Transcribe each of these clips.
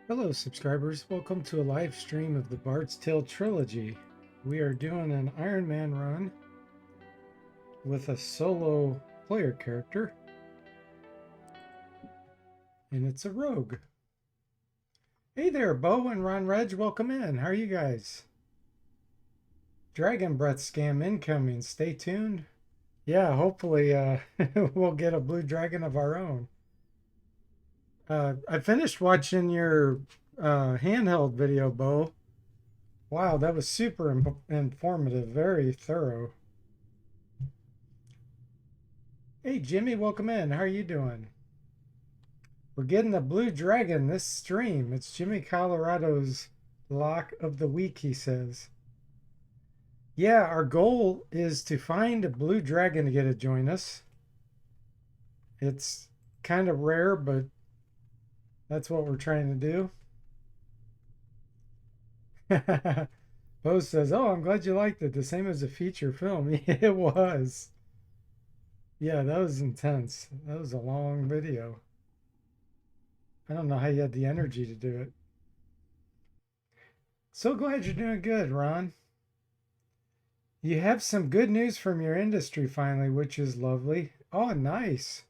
Hello subscribers, welcome to a live stream of the Bard's Tale Trilogy. We are doing an Iron Man run with a solo player character, and it's a rogue. Hey there, Bo and Ron Reg, welcome in. How are you guys? Dragon Breath scam incoming, stay tuned. Yeah, hopefully we'll get a blue dragon of our own. I finished watching your handheld video, Bo. Wow, that was super informative, very thorough. Hey Jimmy, welcome in. How are you doing? We're getting the blue dragon this stream. It's Jimmy Colorado's lock of the week, he says. Yeah, our goal is to find a blue dragon to get to join us. It's kind of rare, but that's what we're trying to do. Bo says, "Oh, I'm glad you liked it. The same as a feature film." It was. Yeah, that was intense. That was a long video. I don't know how you had the energy to do it. So glad you're doing good, Ron. You have some good news from your industry finally, which is lovely. Oh, nice.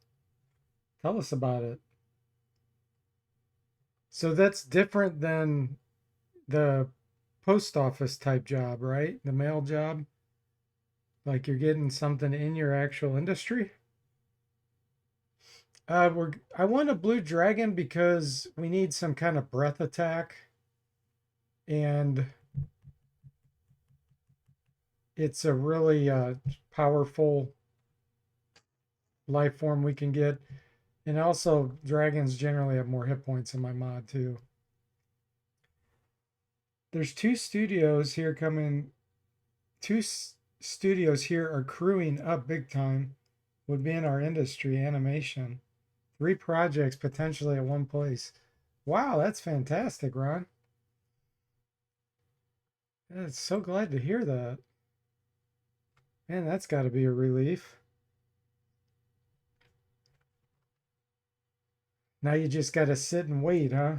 Tell us about it. So that's different than the post office type job, right? The mail job. Like you're getting something in your actual industry. I want a blue dragon because we need some kind of breath attack, and it's a really powerful life form we can get. And also, dragons generally have more hit points in my mod too. There's two studios here coming. Studios here are crewing up big time. Would be in our industry, animation. 3 projects potentially at one place. Wow, that's fantastic, Ron. Yeah, so glad to hear that. Man, that's got to be a relief. Now you just got to sit and wait, huh?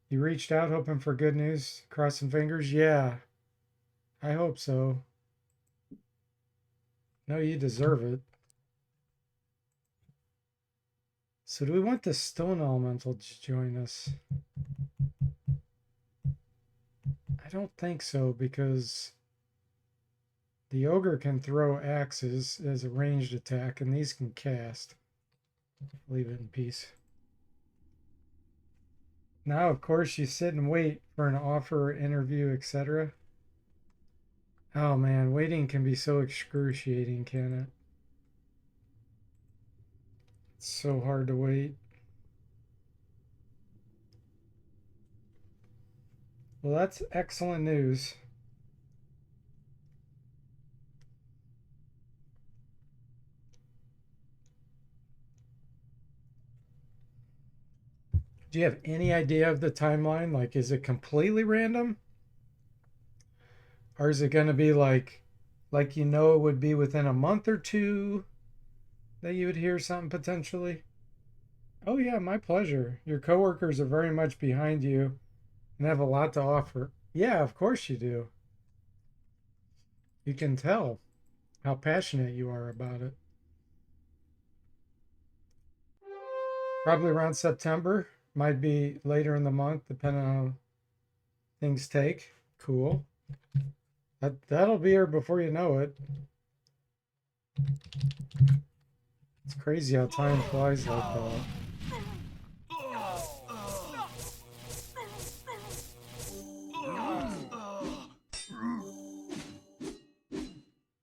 You reached out hoping for good news, crossing fingers? Yeah, I hope so. No, you deserve it. So do we want the stone elemental to join us? I don't think so, because the ogre can throw axes as a ranged attack, and these can cast. Leave it in peace. Now, of course, you sit and wait for an offer, interview, etc. Oh man, waiting can be so excruciating, can it? It's so hard to wait. Well, that's excellent news. Do you have any idea of the timeline? Like, is it completely random? Or is it going to be like it would be within a month or two that you would hear something potentially? Oh yeah, my pleasure. Your coworkers are very much behind you and have a lot to offer. Yeah, of course you do. You can tell how passionate you are about it. Probably around September. Might be later in the month, depending on how things take. Cool. That'll be here before you know it. It's crazy how time flies like that.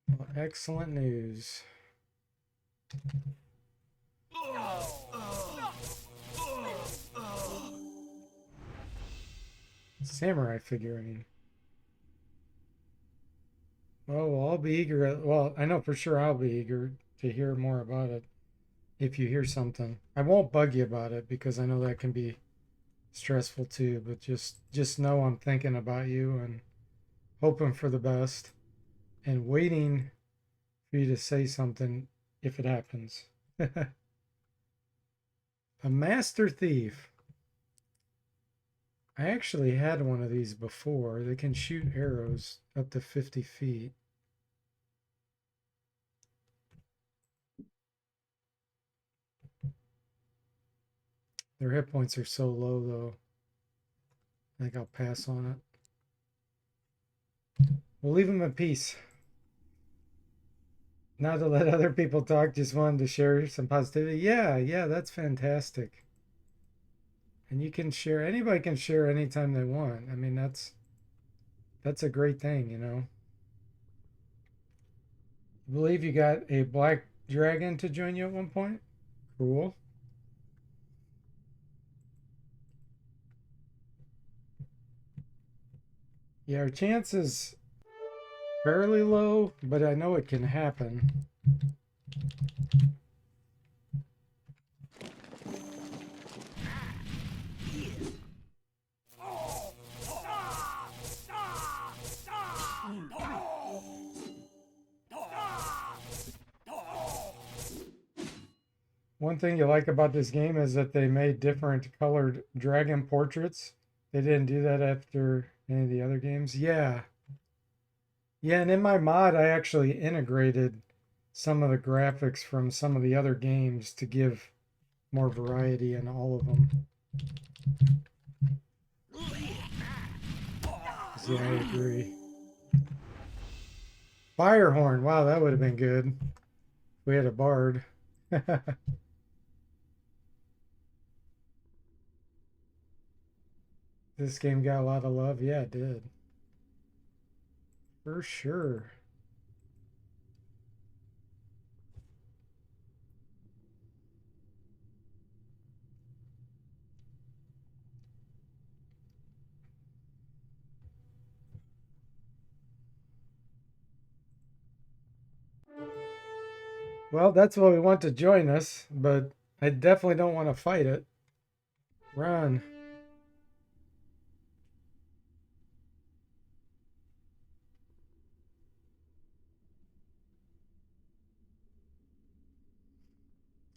Well, excellent news. Samurai figurine. Well, I'll be eager. Well, I know for sure I'll be eager to hear more about it if you hear something. I won't bug you about it because I know that can be stressful too, but just know I'm thinking about you and hoping for the best and waiting for you to say something if it happens. A master thief. I actually had one of these before. They can shoot arrows up to 50 feet. Their hit points are so low, though. I think I'll pass on it. We'll leave them in peace. Not to let other people talk, just wanted to share some positivity. Yeah, that's fantastic. And you can share, anybody can share anytime they want. I mean, that's a great thing, you know. I believe you got a black dragon to join you at one point. Cool. Yeah, our chance is fairly low, but I know it can happen. One thing you like about this game is that they made different colored dragon portraits. They didn't do that after any of the other games. Yeah. Yeah, and in my mod, I actually integrated some of the graphics from some of the other games to give more variety in all of them. Yeah, I agree. Firehorn. Wow, that would have been good. We had a bard. This game got a lot of love. Yeah, it did. For sure. Well, that's what we want to join us, but I definitely don't want to fight it. Run.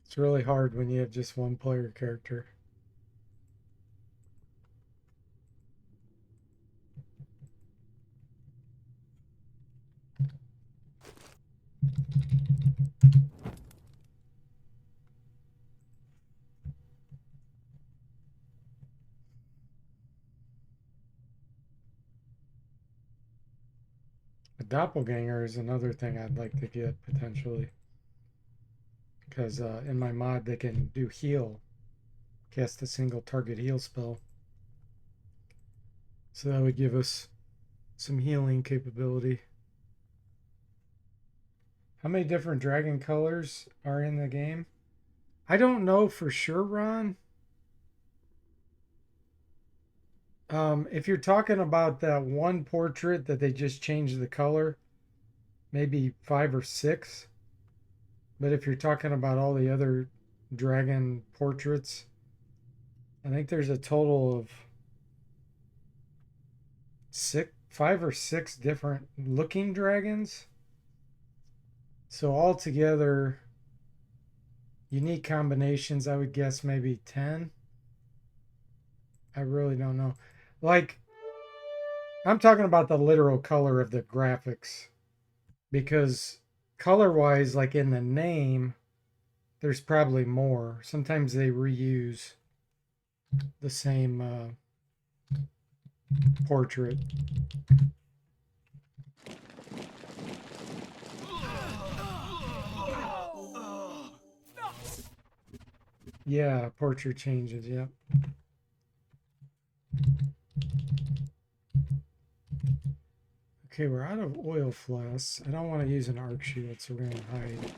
It's really hard when you have just one player character. A doppelganger is another thing I'd like to get potentially. Because in my mod, they can do heal, cast a single target heal spell. So that would give us some healing capability. How many different dragon colors are in the game? I don't know for sure, Ron. If you're talking about that one portrait that they just changed the color, maybe 5 or 6. But if you're talking about all the other dragon portraits, I think there's a total of 5 or 6 different looking dragons. So altogether, unique combinations, I would guess maybe 10. I really don't know. Like, I'm talking about the literal color of the graphics. Because color wise, like in the name, there's probably more. Sometimes they reuse the same portrait. Yeah, portrait changes. Yep. Okay, we're out of oil flasks. I don't want to use an arc shield, so we're going to hide.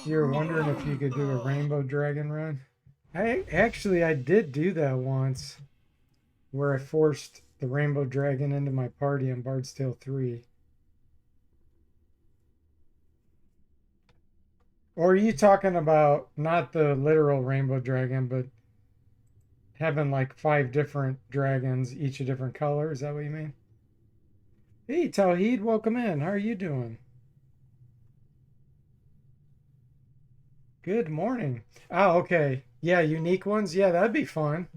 You're wondering if you could do a rainbow dragon run? I did do that once, where I forced the rainbow dragon into my party in Bard's Tale 3. Or are you talking about not the literal rainbow dragon, but having like 5 different dragons, each a different color? Is that what you mean? Hey, Tawheed, welcome in. How are you doing? Good morning. Oh, okay. Yeah, unique ones. Yeah, that'd be fun.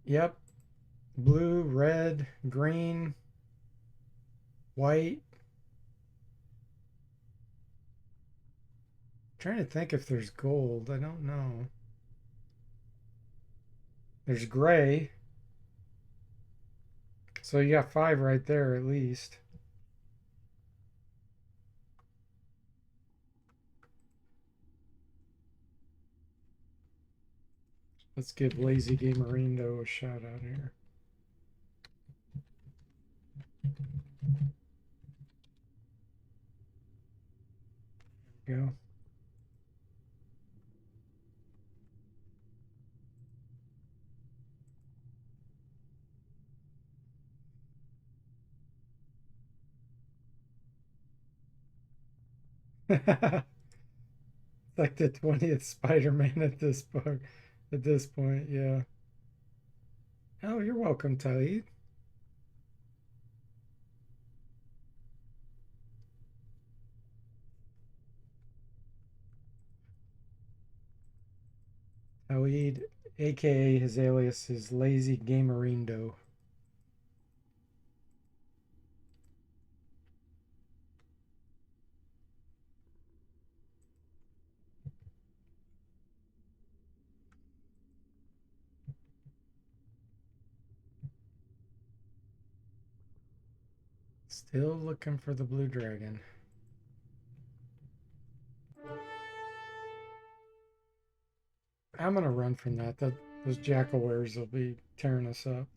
Yep. Blue, red, green, white. Trying to think if there's gold. I don't know. There's gray. So you got five right there at least. Let's give Lazy Gamerindo a shout out here. Go. Like the 20th Spider-Man at this point. At this point, yeah. Oh, you're welcome, Taid. Taid, aka his alias is Lazy Gamerindo. Still looking for the blue dragon. I'm gonna run from that. Those jackalwares will be tearing us up.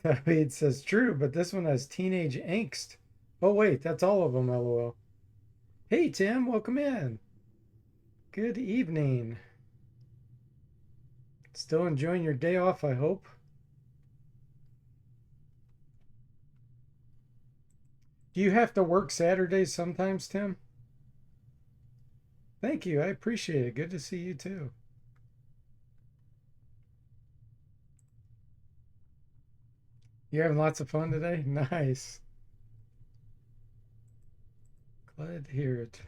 David says true, but this one has teenage angst. Oh wait, that's all of them. LOL. Hey Tim, welcome in. Good evening. Still enjoying your day off, I hope. Do you have to work Saturdays sometimes, Tim? Thank you. I appreciate it. Good to see you too. You having lots of fun today? Nice. Glad to hear it.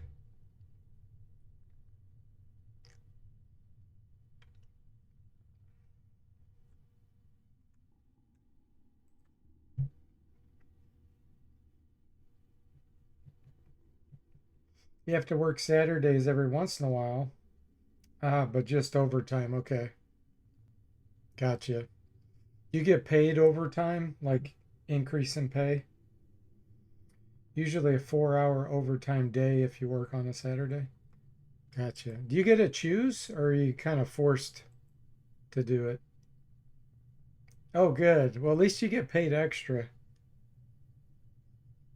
You have to work Saturdays every once in a while. Ah, but just overtime. Okay. Gotcha. You get paid overtime, like increase in pay? Usually a 4 hour overtime day if you work on a Saturday. Gotcha. Do you get to choose or are you kind of forced to do it? Oh, good. Well, at least you get paid extra.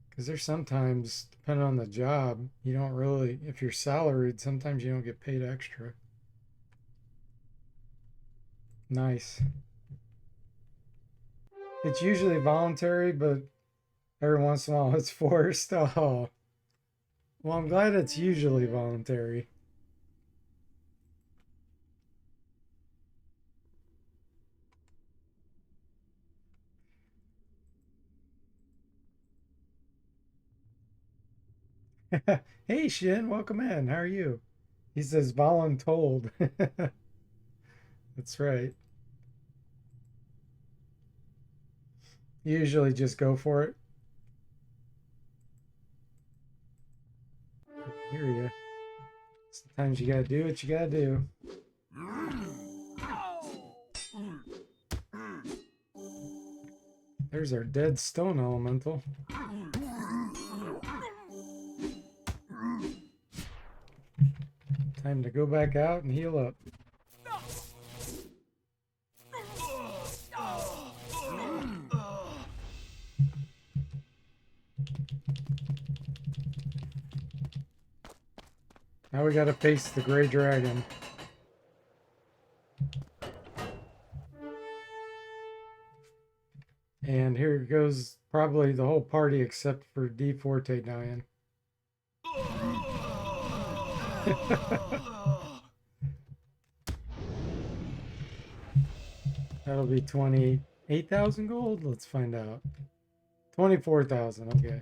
Because there's sometimes, depending on the job, you don't really, if you're salaried, sometimes you don't get paid extra. Nice. It's usually voluntary, but every once in a while it's forced. Oh, well, I'm glad it's usually voluntary. Hey, Shin, welcome in. How are you? He says voluntold. That's right. Usually just go for it. Hear you. Sometimes you gotta do what you gotta do. There's our dead stone elemental. Time to go back out and heal up. Now we gotta face the gray dragon. And here goes probably the whole party except for D Forte dying. That'll be 28,000 gold. Let's find out. 24,000. Okay.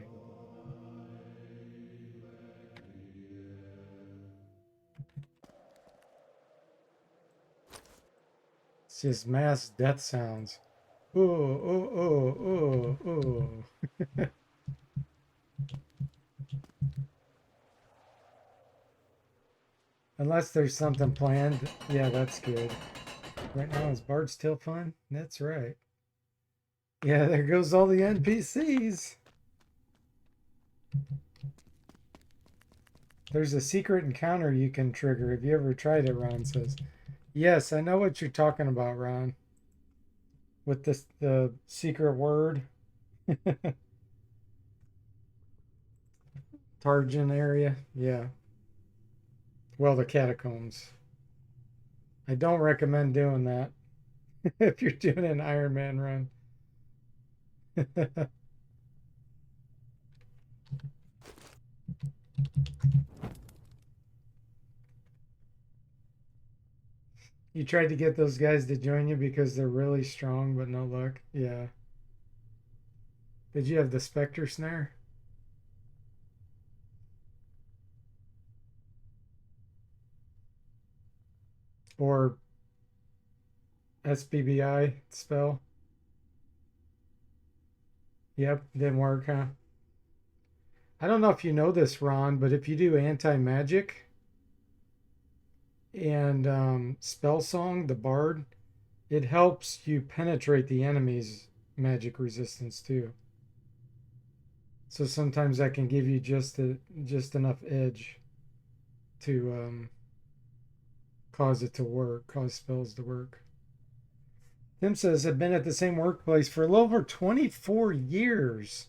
It's just mass death sounds. Ooh, ooh, ooh, ooh, ooh. Unless there's something planned. Yeah, that's good. Right now, is Bard's Tale fun? That's right. Yeah, there goes all the NPCs. There's a secret encounter you can trigger. Have you ever tried it, Ron says. Yes, I know what you're talking about, Ron. With this the secret word. Targin area. Yeah. Well, the catacombs. I don't recommend doing that if you're doing an Iron Man run. You tried to get those guys to join you because they're really strong, but no luck. Yeah. Did you have the Spectre Snare? Or SBBI spell? Yep, didn't work, huh? I don't know if you know this, Ron, but if you do anti magic and spell song, the bard, it helps you penetrate the enemy's magic resistance too. So sometimes that can give you just enough edge to cause it to work, cause spells to work. Tim says, I've been at the same workplace for a little over 24 years.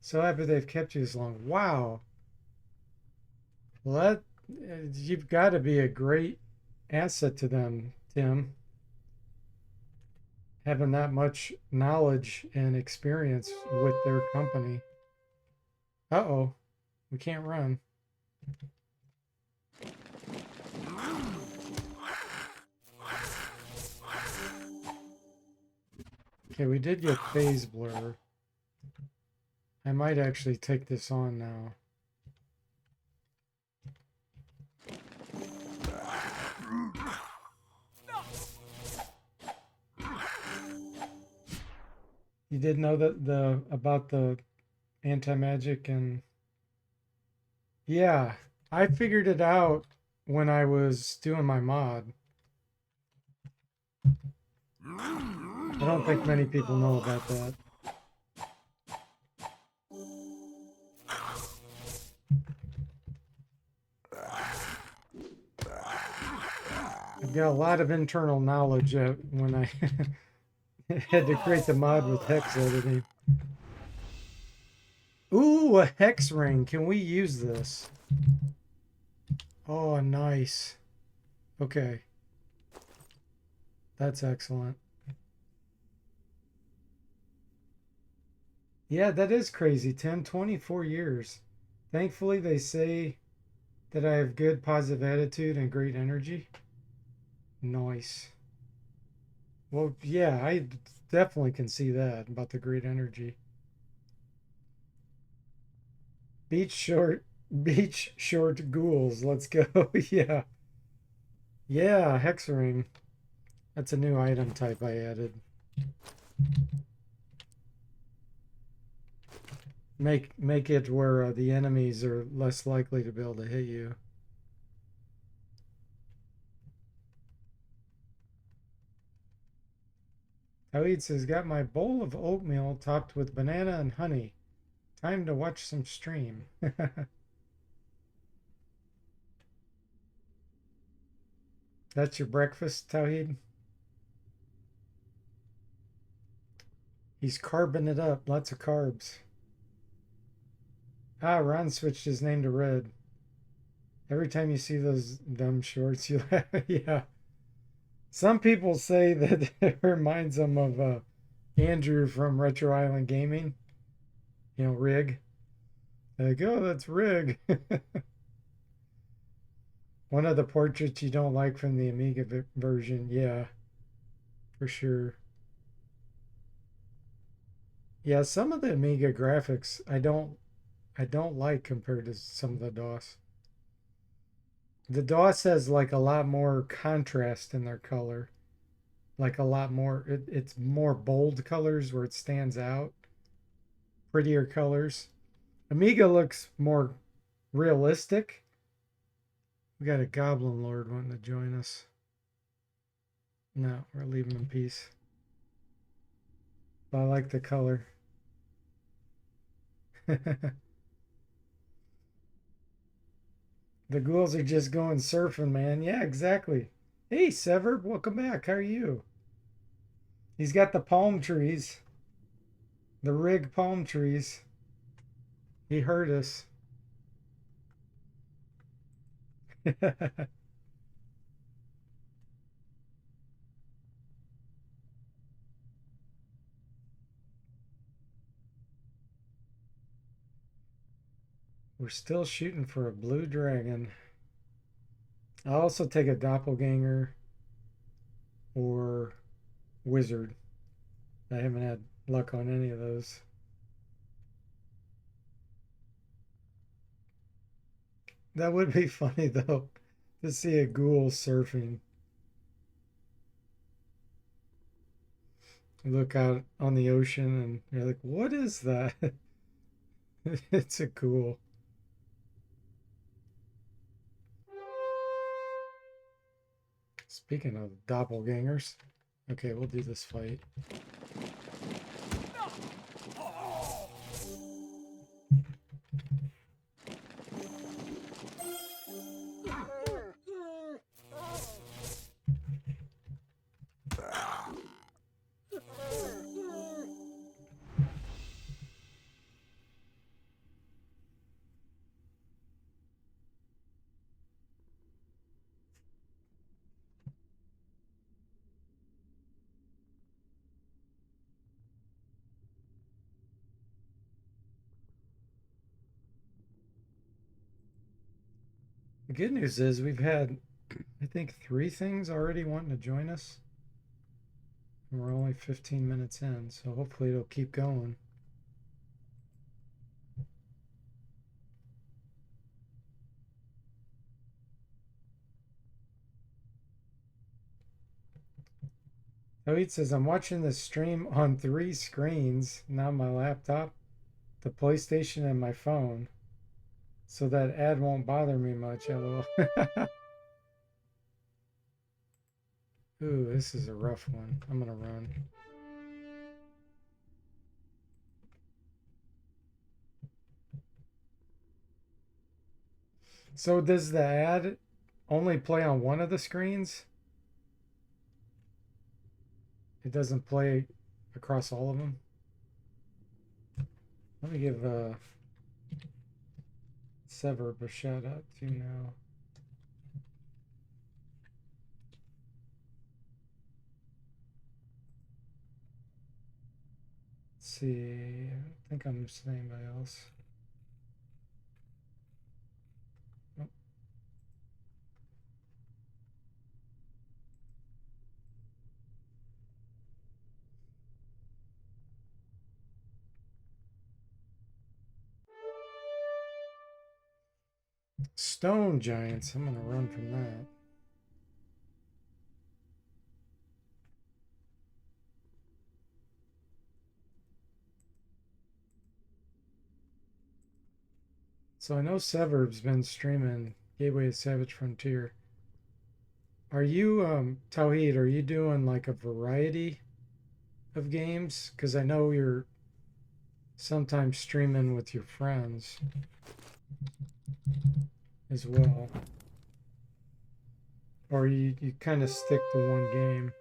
So happy they've kept you as long. Wow. Well, you've got to be a great asset to them, Tim. Having that much knowledge and experience with their company. Uh-oh. We can't run. Okay, we did get phase blur. I might actually take this on now. You did know that about the anti-magic and yeah, I figured it out when I was doing my mod. I don't think many people know about that. I've got a lot of internal knowledge when I had to create the mod with hex editing. Ooh, a hex ring. Can we use this? Oh, nice. Okay. That's excellent. Yeah, that is crazy, Tim. 24 years. Thankfully, they say that I have good positive attitude and great energy. Nice. Well, yeah, I definitely can see that about the great energy. Beach short ghouls. Let's go. Yeah. Yeah, hex ring. That's a new item type I added. Make it where the enemies are less likely to be able to hit you. Khalid says, got my bowl of oatmeal topped with banana and honey. Time to watch some stream. That's your breakfast, Tawhid? He's carbing it up. Lots of carbs. Ah, Ron switched his name to Red. Every time you see those dumb shorts, you yeah. Some people say that it reminds them of Andrew from Retro Island Gaming. You know, Rig. Like, oh, that's Rig. One of the portraits you don't like from the Amiga version. Yeah, for sure. Yeah, some of the Amiga graphics I don't like compared to some of the DOS. The DOS has like a lot more contrast in their color, like a lot more. It's more bold colors where it stands out, prettier colors. Amiga looks more realistic. We got a Goblin Lord wanting to join us. No, we're leaving him in peace. But I like the color. The ghouls are just going surfing, man. Yeah, exactly. Hey, Sever, welcome back. How are you? He's got the palm trees, the rig palm trees. He heard us. We're still shooting for a blue dragon. I'll also take a doppelganger or wizard. I haven't had luck on any of those. That would be funny though, to see a ghoul surfing. You look out on the ocean and you're like, what is that? It's a ghoul. Speaking of doppelgangers, okay, we'll do this fight. The good news is we've had, I think, 3 things already wanting to join us. And we're only 15 minutes in, so hopefully it'll keep going. Toad says, I'm watching the stream on 3 screens, now my laptop, the PlayStation, and my phone. So that ad won't bother me much, lol. Ooh, this is a rough one. I'm gonna run. So does the ad only play on one of the screens? It doesn't play across all of them? Let me give Sever a shout out to now. Let's see. I think I'm missing anybody else. Nope. Stone Giants. I'm gonna run from that. So I know Severb's been streaming Gateway of Savage Frontier. Are you, Tawheed, are you doing like a variety of games? Because I know you're sometimes streaming with your friends as well. Or you kind of stick to one game.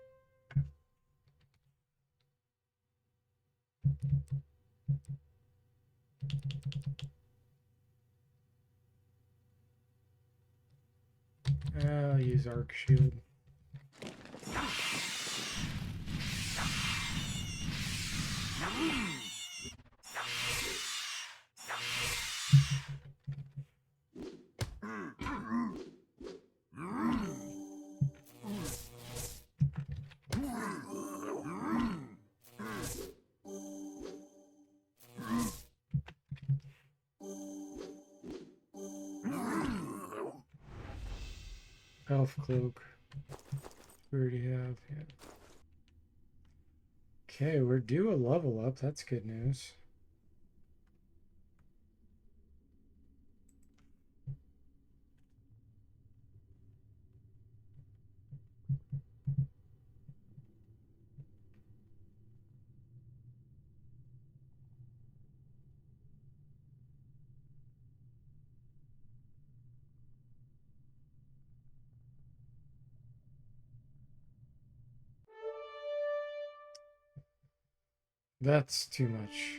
I'll use Arc Shield. Elf cloak. We already have. Yeah. Okay, we're due a level up. That's good news. That's too much.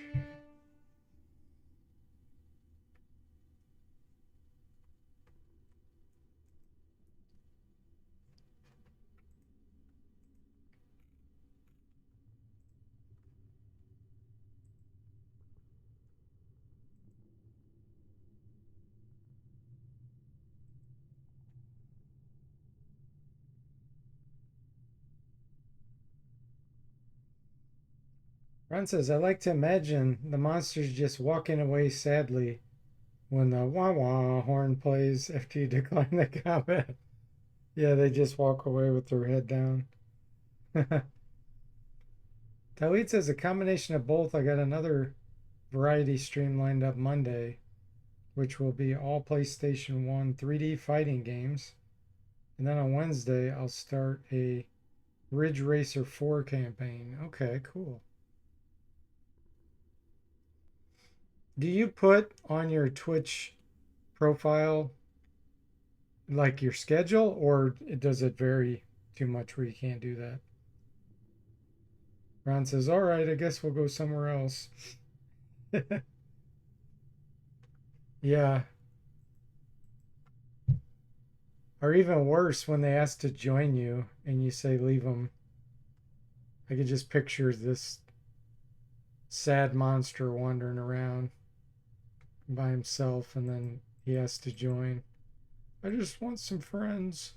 Ron says, I like to imagine the monsters just walking away sadly when the wah wah horn plays after you decline the combat. Yeah, they just walk away with their head down. Talit says, a combination of both. I got another variety stream lined up Monday, which will be all PlayStation 1 3D fighting games. And then on Wednesday, I'll start a Ridge Racer 4 campaign. Okay, cool. Do you put on your Twitch profile like your schedule, or does it vary too much where you can't do that? Ron says, all right, I guess we'll go somewhere else. Yeah. Or even worse, when they ask to join you and you say leave them. I could just picture this sad monster wandering around by himself and then he has to join. I just want some friends.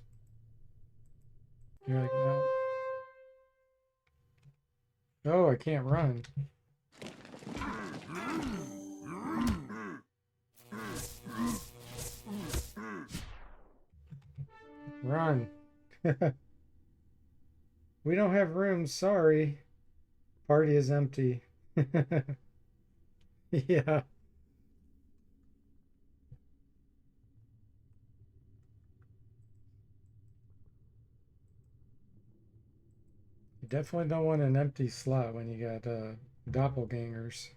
You're like, no. Oh, I can't run. Run. We don't have room, sorry. Party is empty. Yeah. You definitely don't want an empty slot when you got doppelgangers.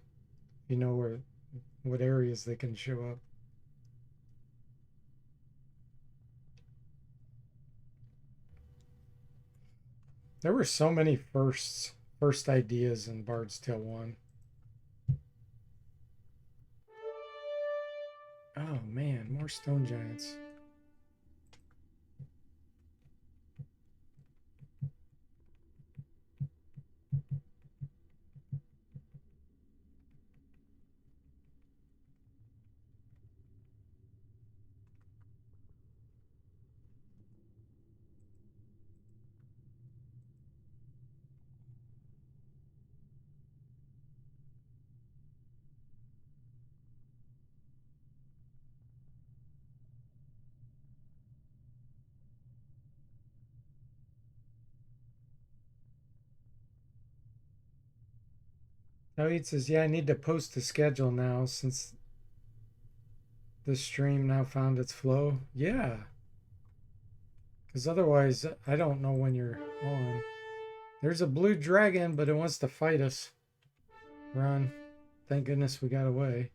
You know what areas they can show up. There were so many first ideas in Bard's Tale 1. Oh man, more stone giants. Oh, he says, yeah, I need to post the schedule now since the stream now found its flow. Yeah, because otherwise I don't know when you're on. There's a blue dragon, but it wants to fight us. Run. Thank goodness we got away.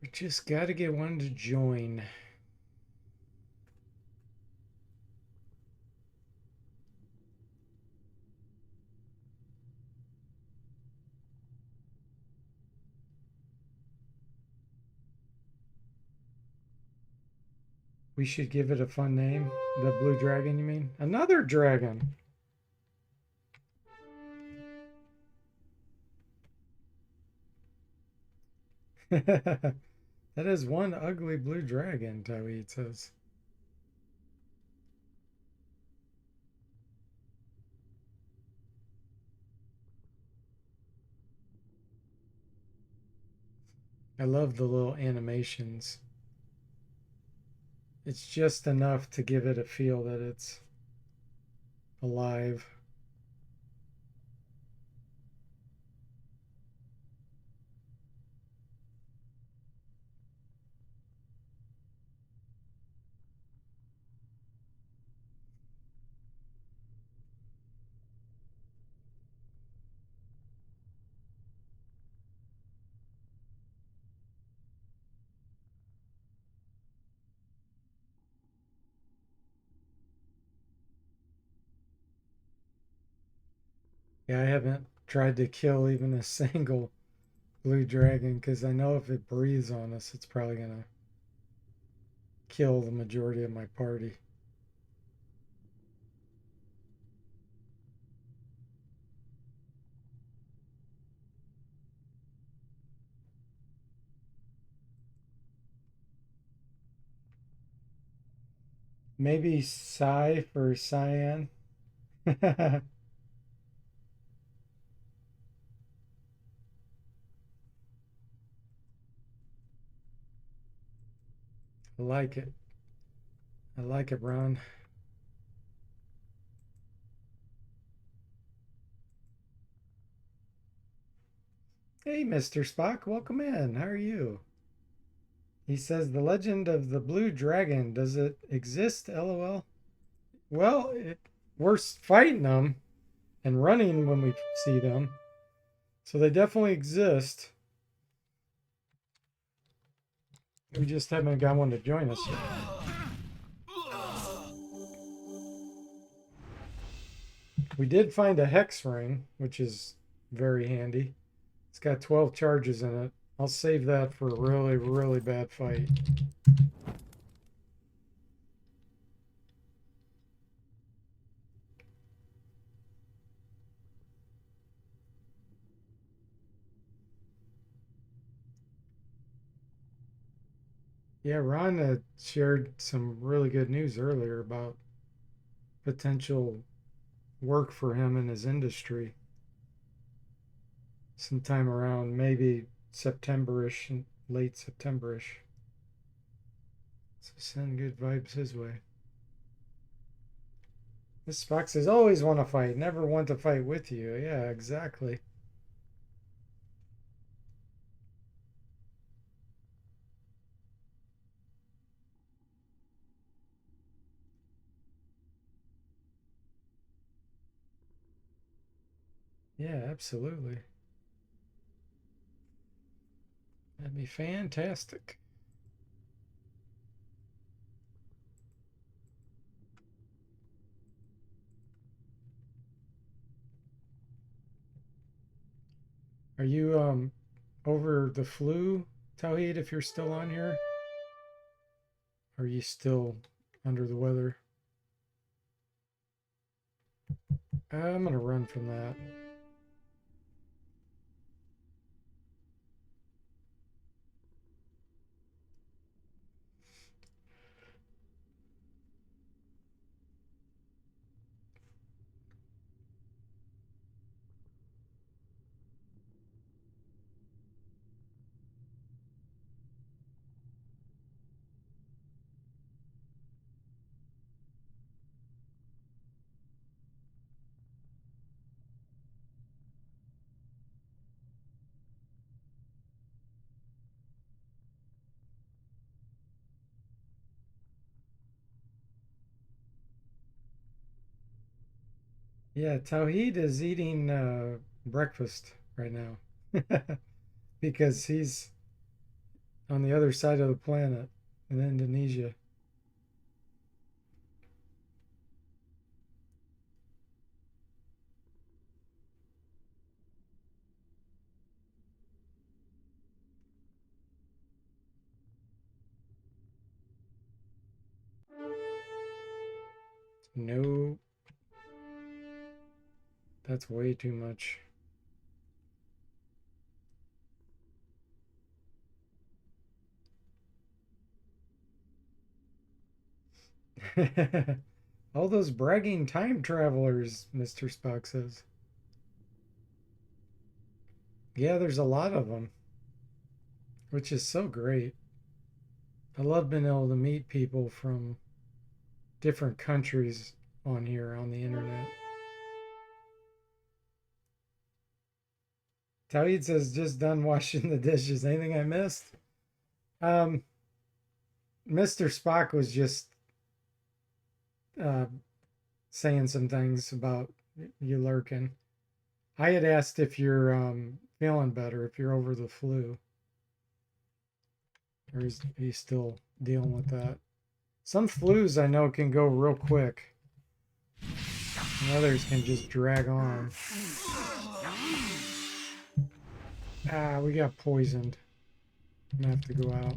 We just got to get one to join. We should give it a fun name. The blue dragon, you mean? Another dragon. That is one ugly blue dragon, Tawit says. I love the little animations. It's just enough to give it a feel that it's alive. Yeah, I haven't tried to kill even a single blue dragon because I know if it breathes on us, it's probably going to kill the majority of my party. Maybe Psy for cyan. I like it. I like it, Ron. Hey, Mr. Spock, welcome in. How are you? He says, The Legend of the Blue Dragon, does it exist? LOL. Well, we're fighting them and running when we see them. So they definitely exist. We just haven't got one to join us yet. We did find a hex ring, which is very handy. It's got 12 charges in it. I'll save that for a really, really bad fight. Yeah, Ron shared some really good news earlier about potential work for him in his industry sometime around maybe September-ish, late September-ish. So send good vibes his way. This Spock says, always want to fight, never want to fight with you. Yeah, exactly. Yeah, absolutely. That'd be fantastic. Are you over the flu, Tawhid, if you're still on here? Are you still under the weather? I'm gonna run from that. Yeah, Tawhid is eating breakfast right now because he's on the other side of the planet in Indonesia. No, that's way too much. All those bragging time travelers, Mr. Spock says. Yeah, there's a lot of them. which is so great. I love being able to meet people from different countries on here on the internet. Tawid says, just done washing the dishes. Anything I missed? Um, Mr. Spock was just uh, saying some things about you lurking. I had asked if you're feeling better, if you're over the flu, or is he still dealing with that? Some flus I know can go real quick, and others can just drag on. Ah, we got poisoned. I'm gonna have to go out.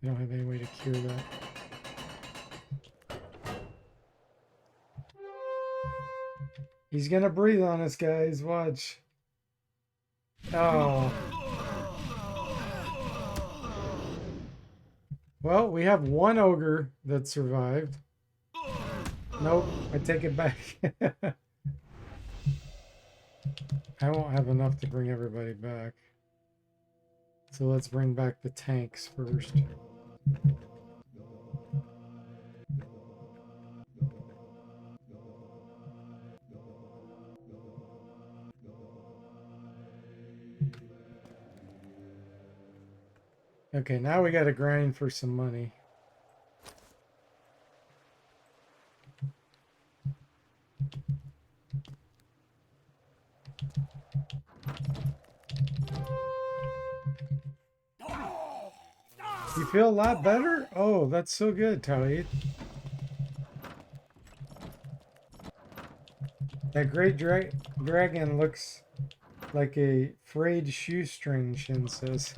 I don't have any way to cure that. He's gonna breathe on us, guys. Watch. Oh. Well, we have one ogre that survived. Nope, I take it back. I won't have enough to bring everybody back. So let's bring back the tanks first. Okay, now we got to grind for some money. You feel a lot better? Oh, that's so good, Tawid. That great dragon looks like a frayed shoestring, Shin says.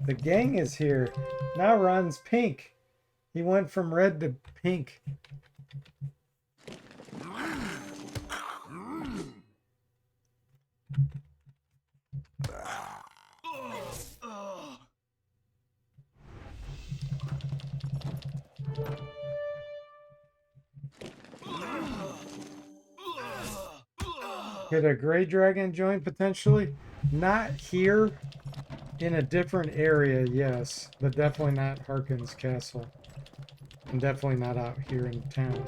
The gang is here. Now Ron's pink. He went from red to pink. Could a gray dragon join potentially? Not here. In a different area, yes. But definitely not Harkin's castle. And definitely not out here in town.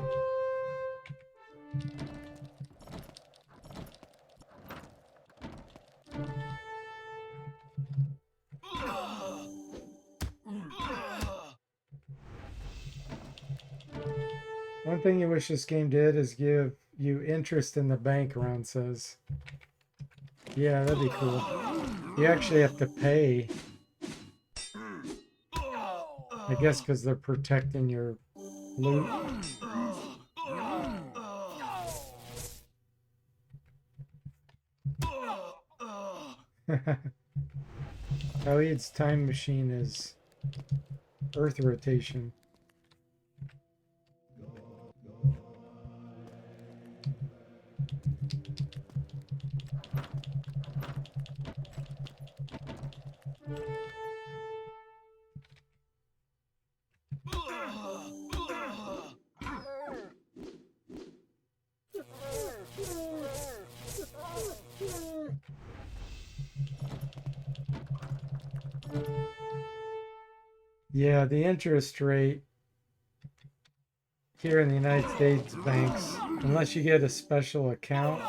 One thing you wish this game did is give you interest in the bank, Ron says. Yeah, that'd be cool. You actually have to pay. I guess because they're protecting your loot. Khalid's time machine is Earth rotation. Yeah, the interest rate here in the United States banks, unless you get a special account,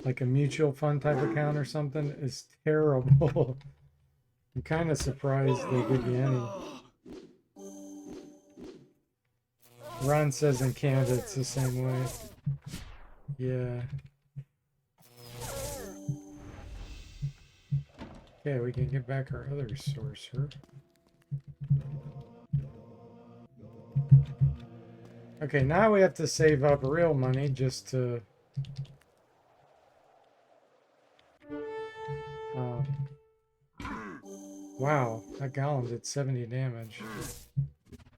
like a mutual fund type account or something, is terrible. I'm kind of surprised they give you any. Ron says in Canada it's the same way. Yeah. Okay, we can get back our other sorcerer. Okay, now we have to save up real money just to wow, that golem did 70 damage.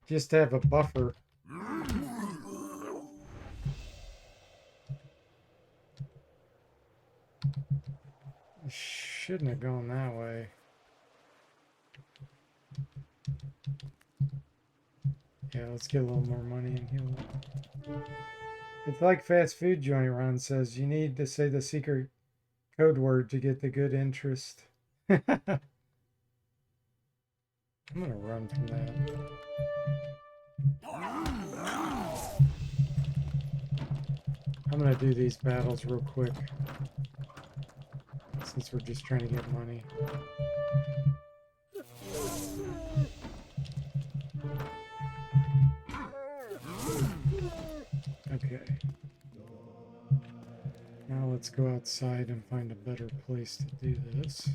Just to have a buffer. Shouldn't have gone that way. Yeah, let's get a little more money and heal. It's like fast food joint, Ron says. You need to say the secret code word to get the good interest. I'm gonna run from that. I'm gonna do these battles real quick since we're just trying to get money. Okay. Now let's go outside and find a better place to do this.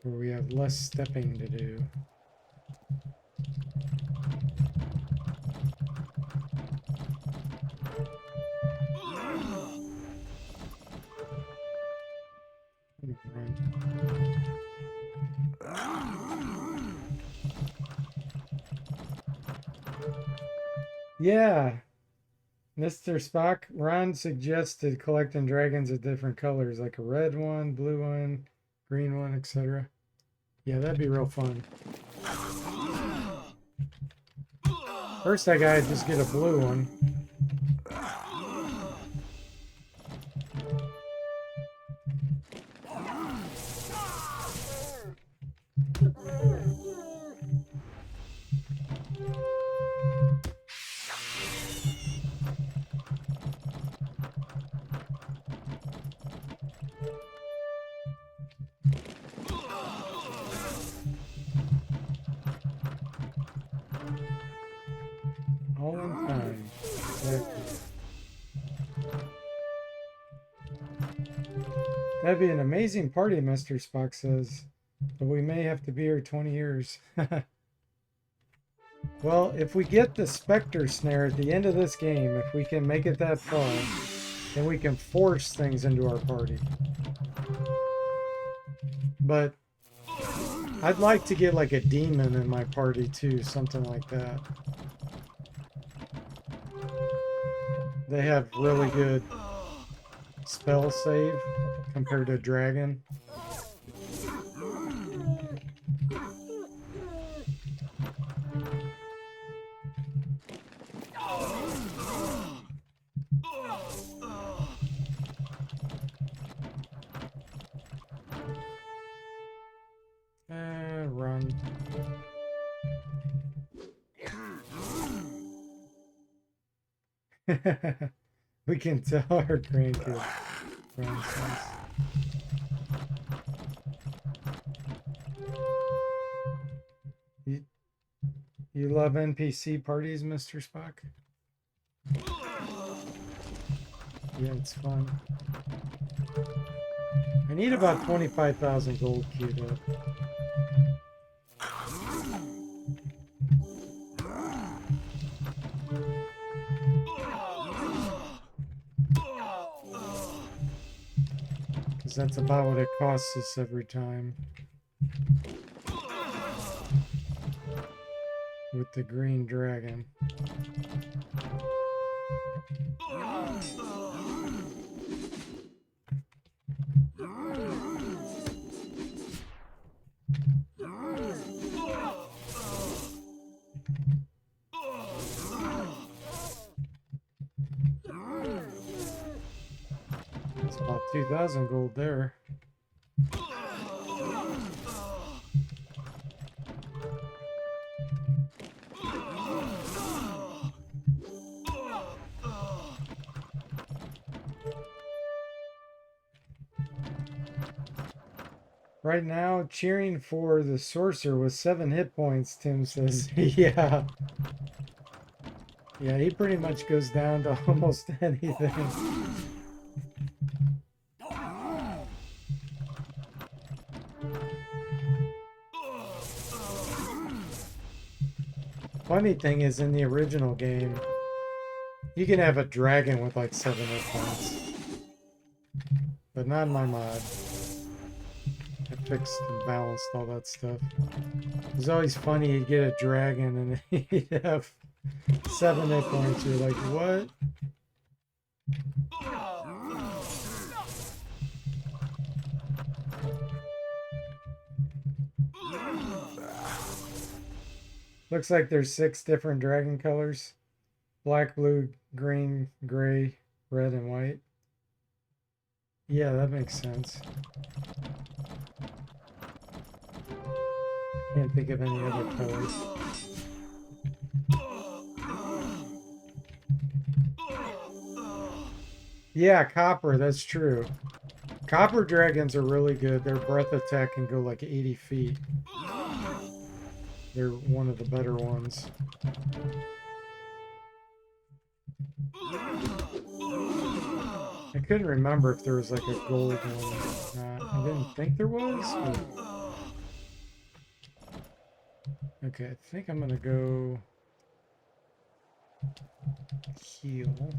Where we have less stepping to do. Yeah, Mr. Spock, Ron suggested collecting dragons of different colors, like a red one, blue one, green one, etc. Yeah, that'd be real fun. First, I gotta just get a blue one. All in time. Exactly. That'd be an amazing party, Mr. Spock says. But we may have to be here 20 years. Well, if we get the Spectre snare at the end of this game, if we can make it that far, then we can force things into our party. But I'd like to get like a demon in my party too, something like that. They have really good spell save compared to dragon. Run. We can tell our grandkids. You love NPC parties, Mr. Spock? Yeah, it's fun. I need about 25,000 gold queued up. Because that's about what it costs us every time. With the green dragon. That's about 2,000 gold there. Right now, cheering for the sorcerer with 7 hit points, Tim says. Yeah. Yeah, he pretty much goes down to almost anything. Funny thing is, in the original game, you can have a dragon with like 7 hit points. But not in my mod. I fixed and balanced all that stuff. It was always funny, you'd get a dragon and he'd have 7 hit points. You're like, what? Looks like there's 6 different dragon colors. Black, blue, green, gray, red, and white. Yeah, that makes sense. Can't think of any other colors. Yeah, copper, that's true. Copper dragons are really good. Their breath attack can go like 80 feet. They're one of the better ones. I couldn't remember if there was like a gold one or not. I didn't think there was, but... Okay, I think I'm gonna go heal.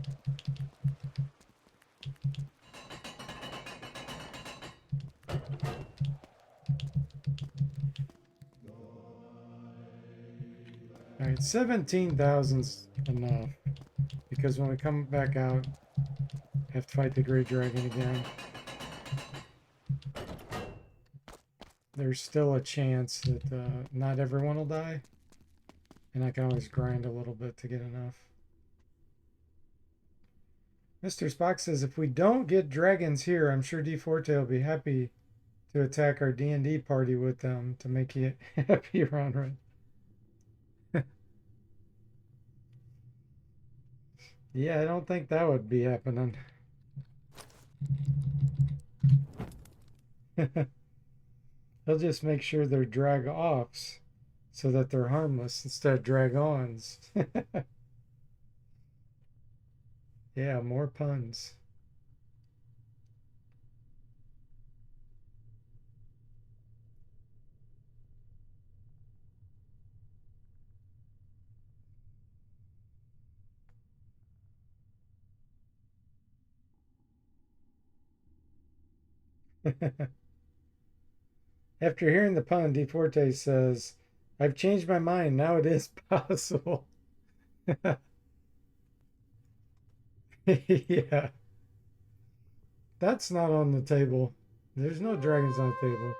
Alright, 17,000's enough. Because when we come back out, I have to fight the Great Dragon again. There's still a chance that not everyone will die. And I can always grind a little bit to get enough. Mr. Spock says, if we don't get dragons here, I'm sure D Forte will be happy to attack our D&D party with them to make you happy, Ron. Yeah, I don't think that would be happening. They'll just make sure they're drag-offs so that they're harmless instead of drag-ons. Yeah, more puns. After hearing the pun, DeForte says, I've changed my mind. Now it is possible. Yeah. That's not on the table. There's no dragons on the table.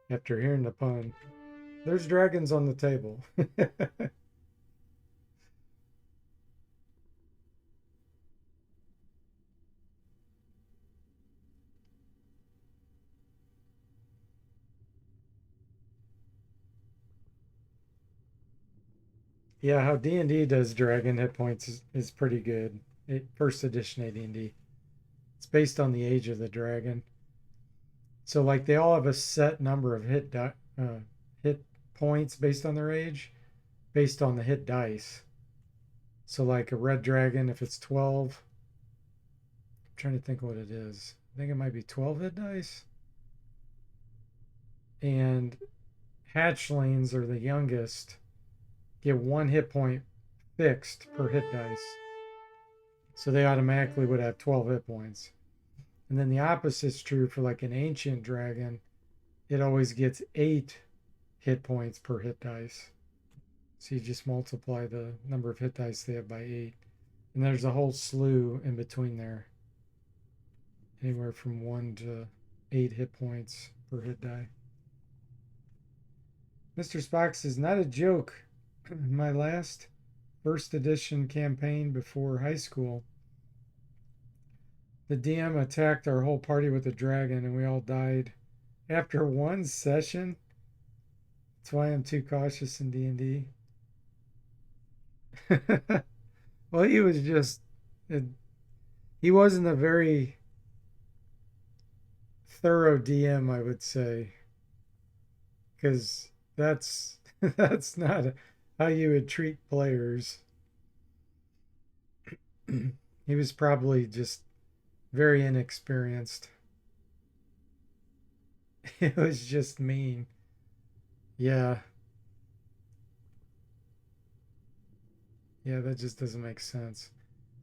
After hearing the pun, there's dragons on the table. Yeah, how D&D does dragon hit points is pretty good. First edition AD&D. It's based on the age of the dragon. So like they all have a set number of hit points based on their age, based on the hit dice. So like a red dragon, if it's 12, I'm trying to think what it is. I think it might be 12 hit dice. And hatchlings are the youngest, get 1 hit point fixed per hit dice. So they automatically would have 12 hit points. And then the opposite is true for like an ancient dragon. It always gets 8 hit points per hit dice. So you just multiply the number of hit dice they have by 8. And there's a whole slew in between there. Anywhere from 1 to 8 hit points per hit die. Mr. Spock says, not a joke. My last first edition campaign before high school, the DM attacked our whole party with a dragon and we all died after 1 session. That's why I'm too cautious in D&D. Well, he was just, he wasn't a very thorough DM, I would say, because that's that's not how you would treat players. He was probably just very inexperienced. It was just mean. Yeah. Yeah, that just doesn't make sense.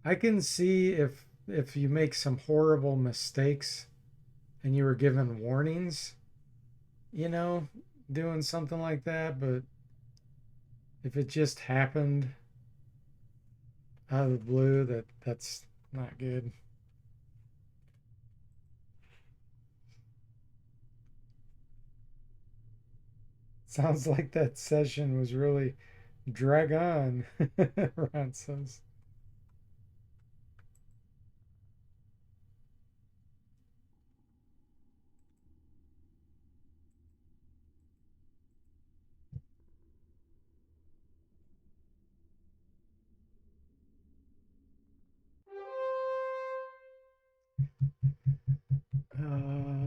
I can see if you make some horrible mistakes and you were given warnings, you know, doing something like that, but if it just happened out of the blue, that's not good. Sounds like that session was really drag on, Ron says.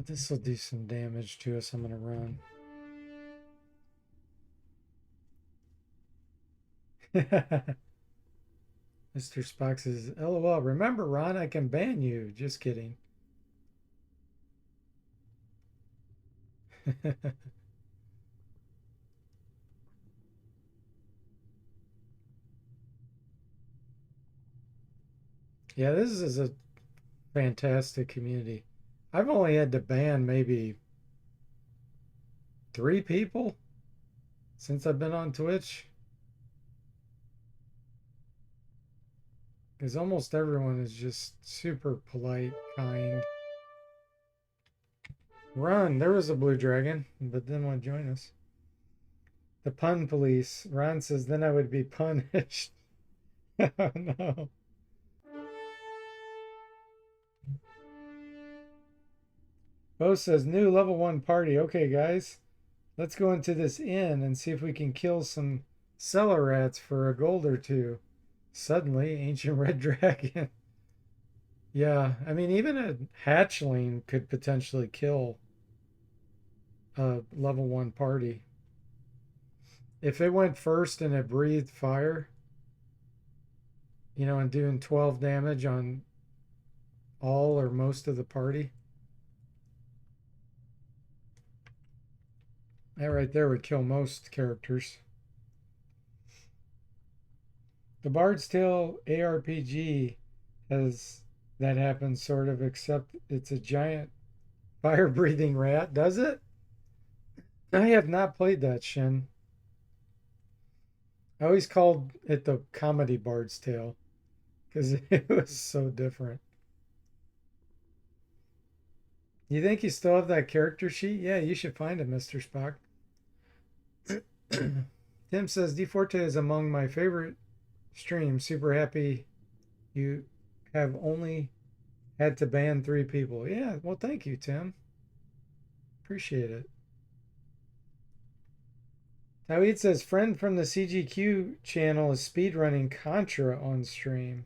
This will do some damage to us. I'm going to run. Mr. Spock says, LOL, remember, Ron, I can ban you. Just kidding. Yeah, this is a fantastic community. I've only had to ban maybe 3 people since I've been on Twitch because almost everyone is just super polite, kind. Run, there was a blue dragon, but didn't want to join us. The pun police. Ron says, then I would be punished. Oh, no. Bo says, new level 1 party. Okay, guys, let's go into this inn and see if we can kill some cellar rats for a gold or two. Suddenly, ancient red dragon. Yeah, I mean, even a hatchling could potentially kill a level 1 party. If it went first and it breathed fire, and doing 12 damage on all or most of the party, that right there would kill most characters. The Bard's Tale ARPG has that happens sort of, except it's a giant fire breathing rat, does it? I have not played that, Shin. I always called it the comedy Bard's Tale because it was so different. You think you still have that character sheet? Yeah, you should find it, Mr. Spock. Tim says DeForte is among my favorite streams. Super happy you have only had to ban 3 people. Yeah, well, thank you, Tim. Appreciate it. Tawid says friend from the CGQ channel is speedrunning Contra on stream.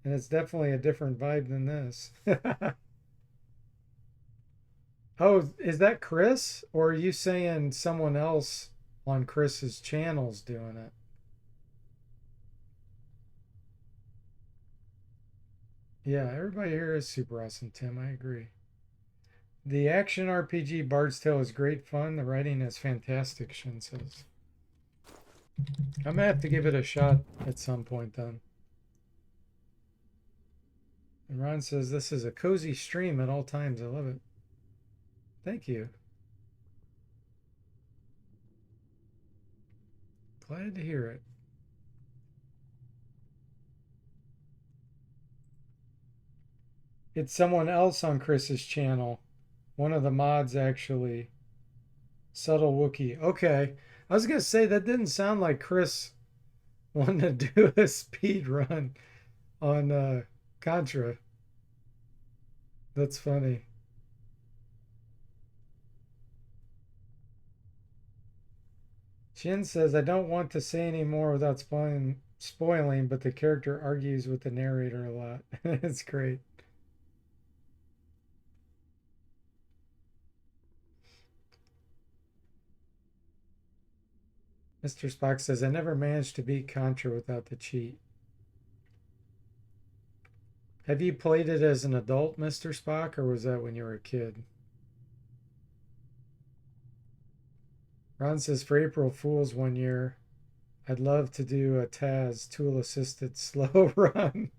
And it's definitely a different vibe than this. Oh, is that Chris? Or are you saying someone else on Chris's channel's doing it? Yeah, everybody here is super awesome, Tim. I agree. The action RPG Bard's Tale is great fun. The writing is fantastic, Shin says. I'm gonna have to give it a shot at some point then. And Ron says this is a cozy stream at all times. I love it. Thank you. Glad to hear it. It's someone else on Chris's channel. One of the mods, actually. Subtle Wookie. Okay. I was going to say, that didn't sound like Chris wanted to do a speed run on Contra. That's funny. Shin says, I don't want to say any more without spoiling, but the character argues with the narrator a lot. It's great. Mr. Spock says, I never managed to beat Contra without the cheat. Have you played it as an adult, Mr. Spock, or was that when you were a kid? Ron says, for April Fool's one year, I'd love to do a Taz tool assisted slow run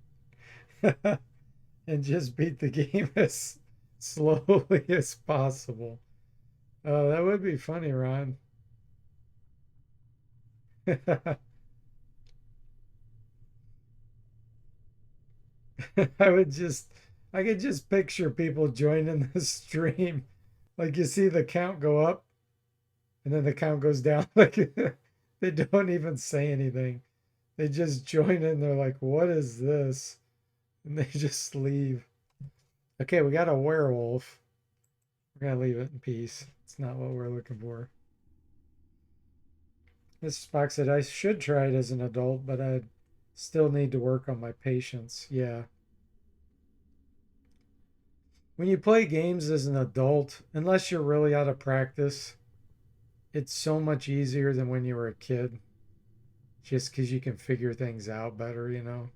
and just beat the game as slowly as possible. Oh, that would be funny, Ron. I would just, I could just picture people joining the stream. Like you see the count go up And then the count goes down. Like they don't even say anything. They just join in. They're like, what is this? And they just leave. Okay, we got a werewolf. We're gonna leave it in peace. It's not what we're looking for. This Spock said I should try it as an adult, but I still need to work on my patience. Yeah. When you play games as an adult, unless you're really out of practice, it's so much easier than when you were a kid. Just because you can figure things out better, you know?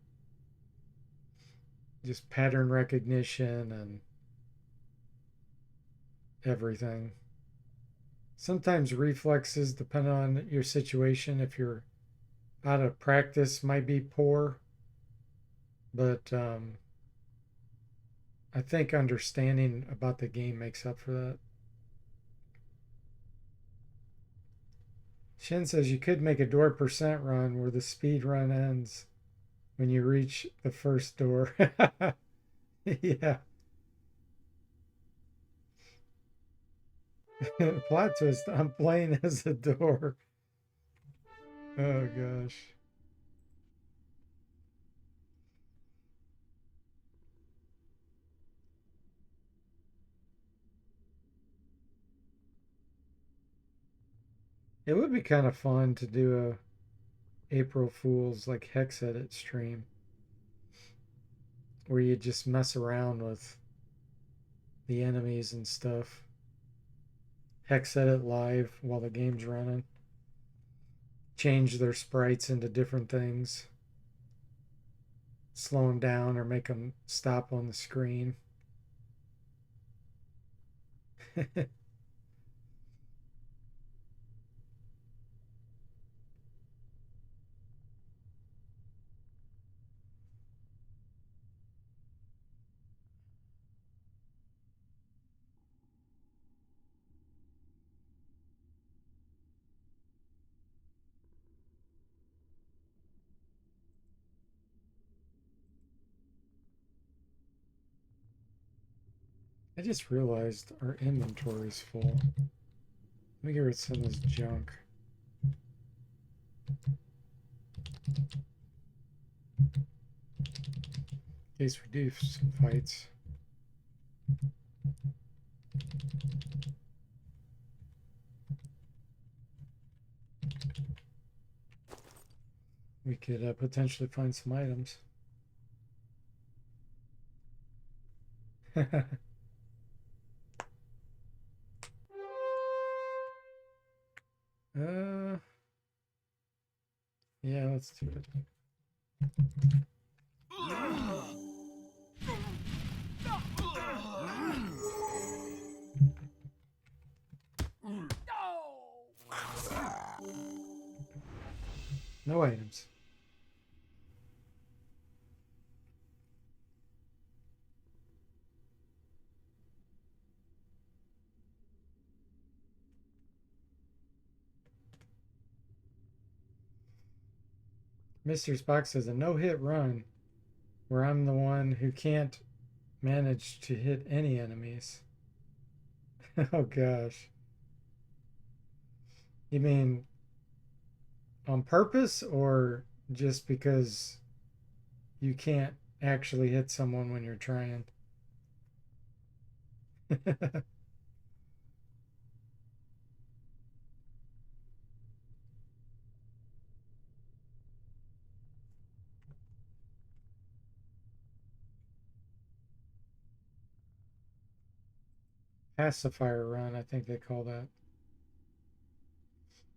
Just pattern recognition and everything. Sometimes reflexes, depending on your situation, if you're out of practice, might be poor. But I think understanding about the game makes up for that. Shin says you could make a door percent run where the speed run ends when you reach the first door. Yeah. Plot twist. I'm playing as a door. Oh gosh. It would be kind of fun to do a April Fool's like hex edit stream where you just mess around with the enemies and stuff. Hex edit live while the game's running. Change their sprites into different things. Slow them down or make them stop on the screen. I just realized our inventory's full. Let me get rid of some of this junk. In case we do some fights. We could potentially find some items. uh, yeah, let's do it. No items. Mr. Spock says a no-hit run where I'm the one who can't manage to hit any enemies. Oh gosh. You mean on purpose or just because you can't actually hit someone when you're trying? Pacifier run, I think they call that.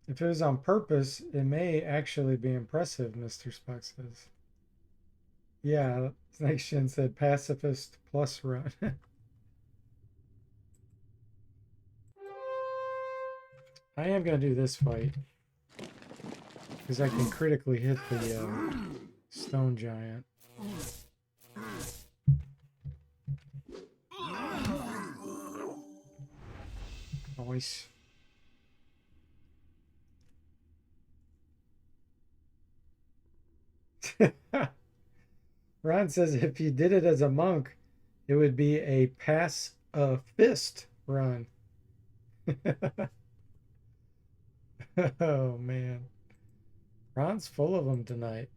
If it was on purpose, it may actually be impressive, Mr. Spock says. Yeah, like Shin said, pacifist plus run. I am going to do this fight because I can critically hit the stone giant. Nice. Ron says if you did it as a monk, it would be a pass a fist run. Oh man, Ron's full of them tonight.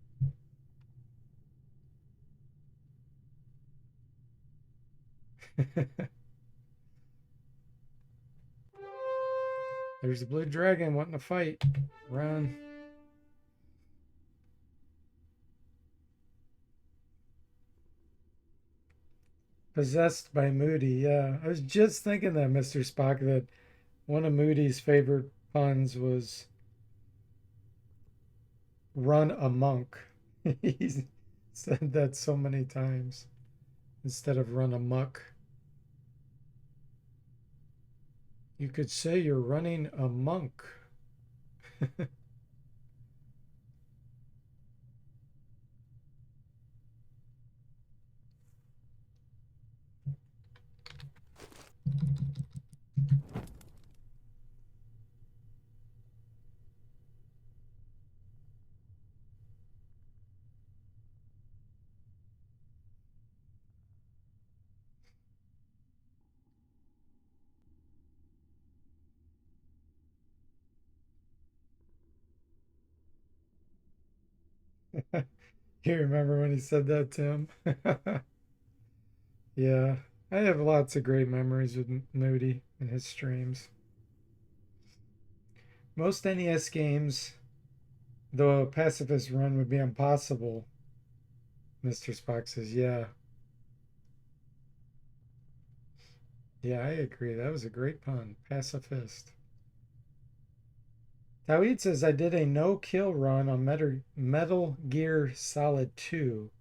There's the blue dragon wanting to fight. Run. Possessed by Moody. Yeah, I was just thinking that, Mr. Spock, that one of Moody's favorite puns was run a monk. He's said that so many times instead of run amuck. You could say you're running a monk. You remember when he said that, Tim? Yeah, I have lots of great memories with Moody and his streams. Most NES games, though a pacifist run would be impossible, Mr. Spock says. Yeah, yeah, I agree. That was a great pun. Pacifist. Tawid says, I did a no kill run on Metal Gear Solid 2,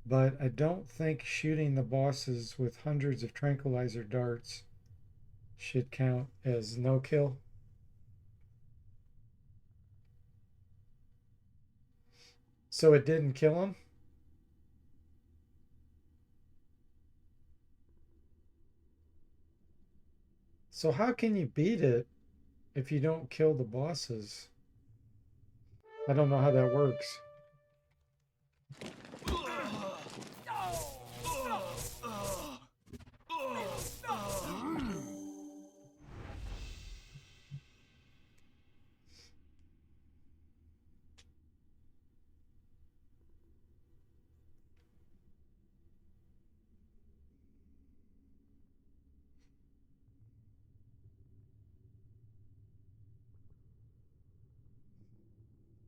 but I don't think shooting the bosses with hundreds of tranquilizer darts should count as no kill. So it didn't kill him? So how can you beat it if you don't kill the bosses? I don't know how that works.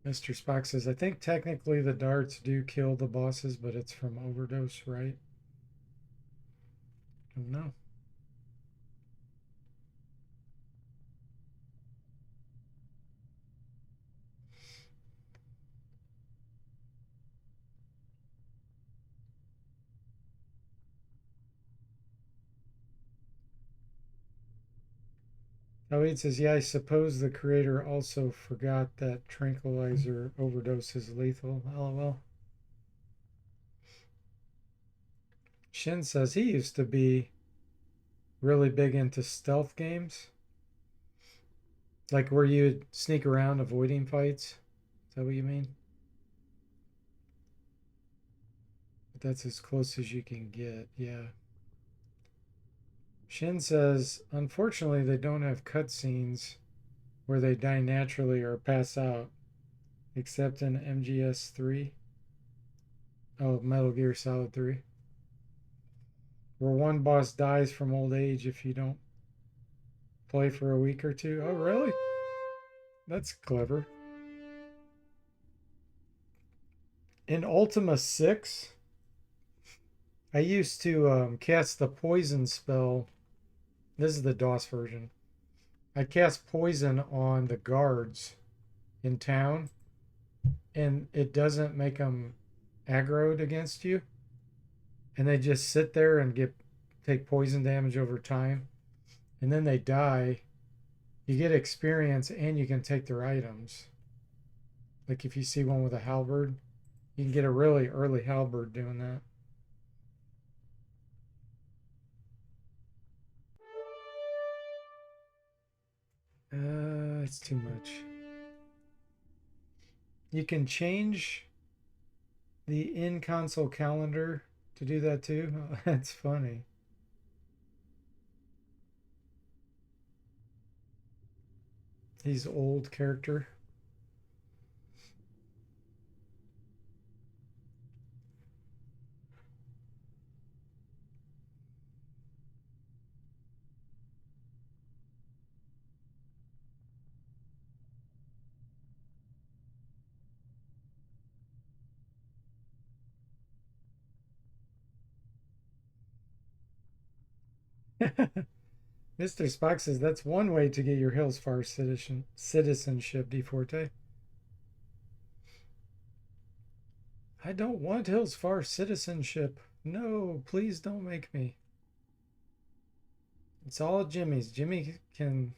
Mr. Spock says, I think technically the darts do kill the bosses, but it's from overdose, right? I don't know. Tawid says, yeah, I suppose the creator also forgot that tranquilizer overdose is lethal. LOL. Shin says he used to be really big into stealth games, like where you'd sneak around avoiding fights. Is that what you mean? But that's as close as you can get. Yeah. Shin says, unfortunately, they don't have cutscenes where they die naturally or pass out, except in MGS3. Oh, Metal Gear Solid 3. Where one boss dies from old age if you don't play for a week or two. Oh, really? That's clever. In Ultima 6, I used to cast the poison spell. This is the DOS version. I cast poison on the guards in town, and it doesn't make them aggroed against you, and they just sit there and take poison damage over time, and then they die. You get experience, and you can take their items. Like if you see one with a halberd, you can get a really early halberd doing that. It's too much. You can change the in-console calendar to do that too. That's funny. He's old character. Mr. Spock says that's one way to get your Hillsfar citizenship, DeForte. I don't want Hillsfar citizenship. No, please don't make me. It's all Jimmy's. Jimmy can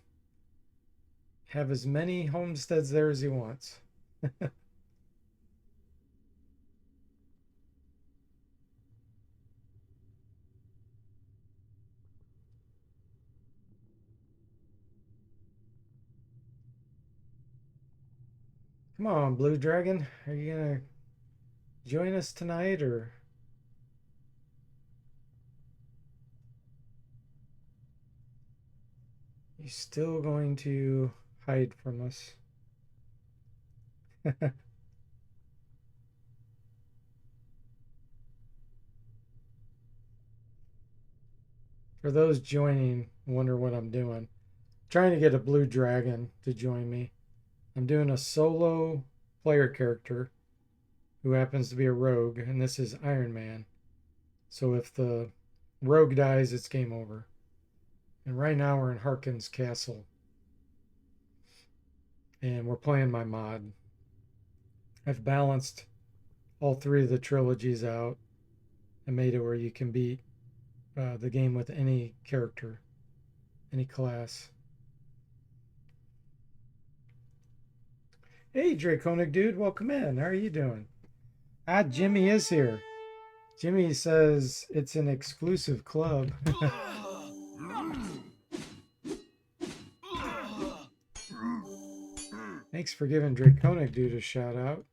have as many homesteads there as he wants. Come on, Blue Dragon. Are you gonna join us tonight, or are you still going to hide from us? For those joining, wonder what I'm doing. Trying to get a Blue Dragon to join me. I'm doing a solo player character who happens to be a rogue, and this is Iron Man. So if the rogue dies, it's game over. And right now we're in Harkin's castle. And we're playing my mod. I've balanced all three of the trilogies out and made it where you can beat the game with any character, any class. Hey, Draconic dude, welcome in. How are you doing? Ah, Jimmy is here. Jimmy says it's an exclusive club. Thanks for giving Draconic dude a shout out.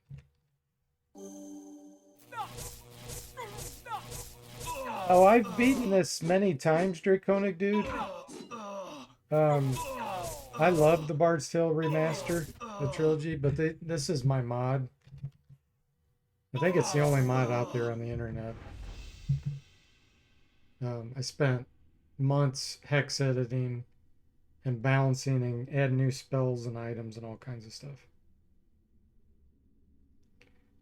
Oh, I've beaten this many times, Draconic dude. I love the Bard's Tale remaster, the trilogy, but this is my mod. I think it's the only mod out there on the internet. I spent months hex editing and balancing and adding new spells and items and all kinds of stuff.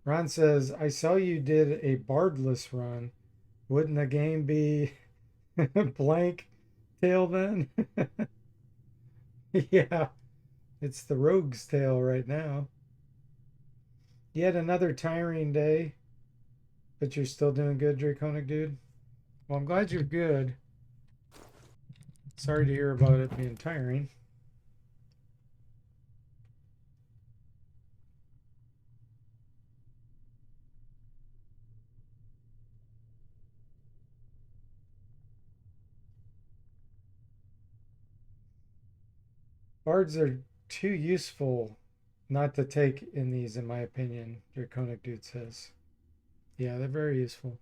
Ron says, I saw you did a bardless run. Wouldn't the game be blank tail then? Yeah, it's the rogue's tale right now. Yet another tiring day, but you're still doing good, Draconic dude. Well, I'm glad you're good. Sorry to hear about it being tiring. Bards are too useful not to take in these, in my opinion, Draconic dude says. Yeah, they're very useful.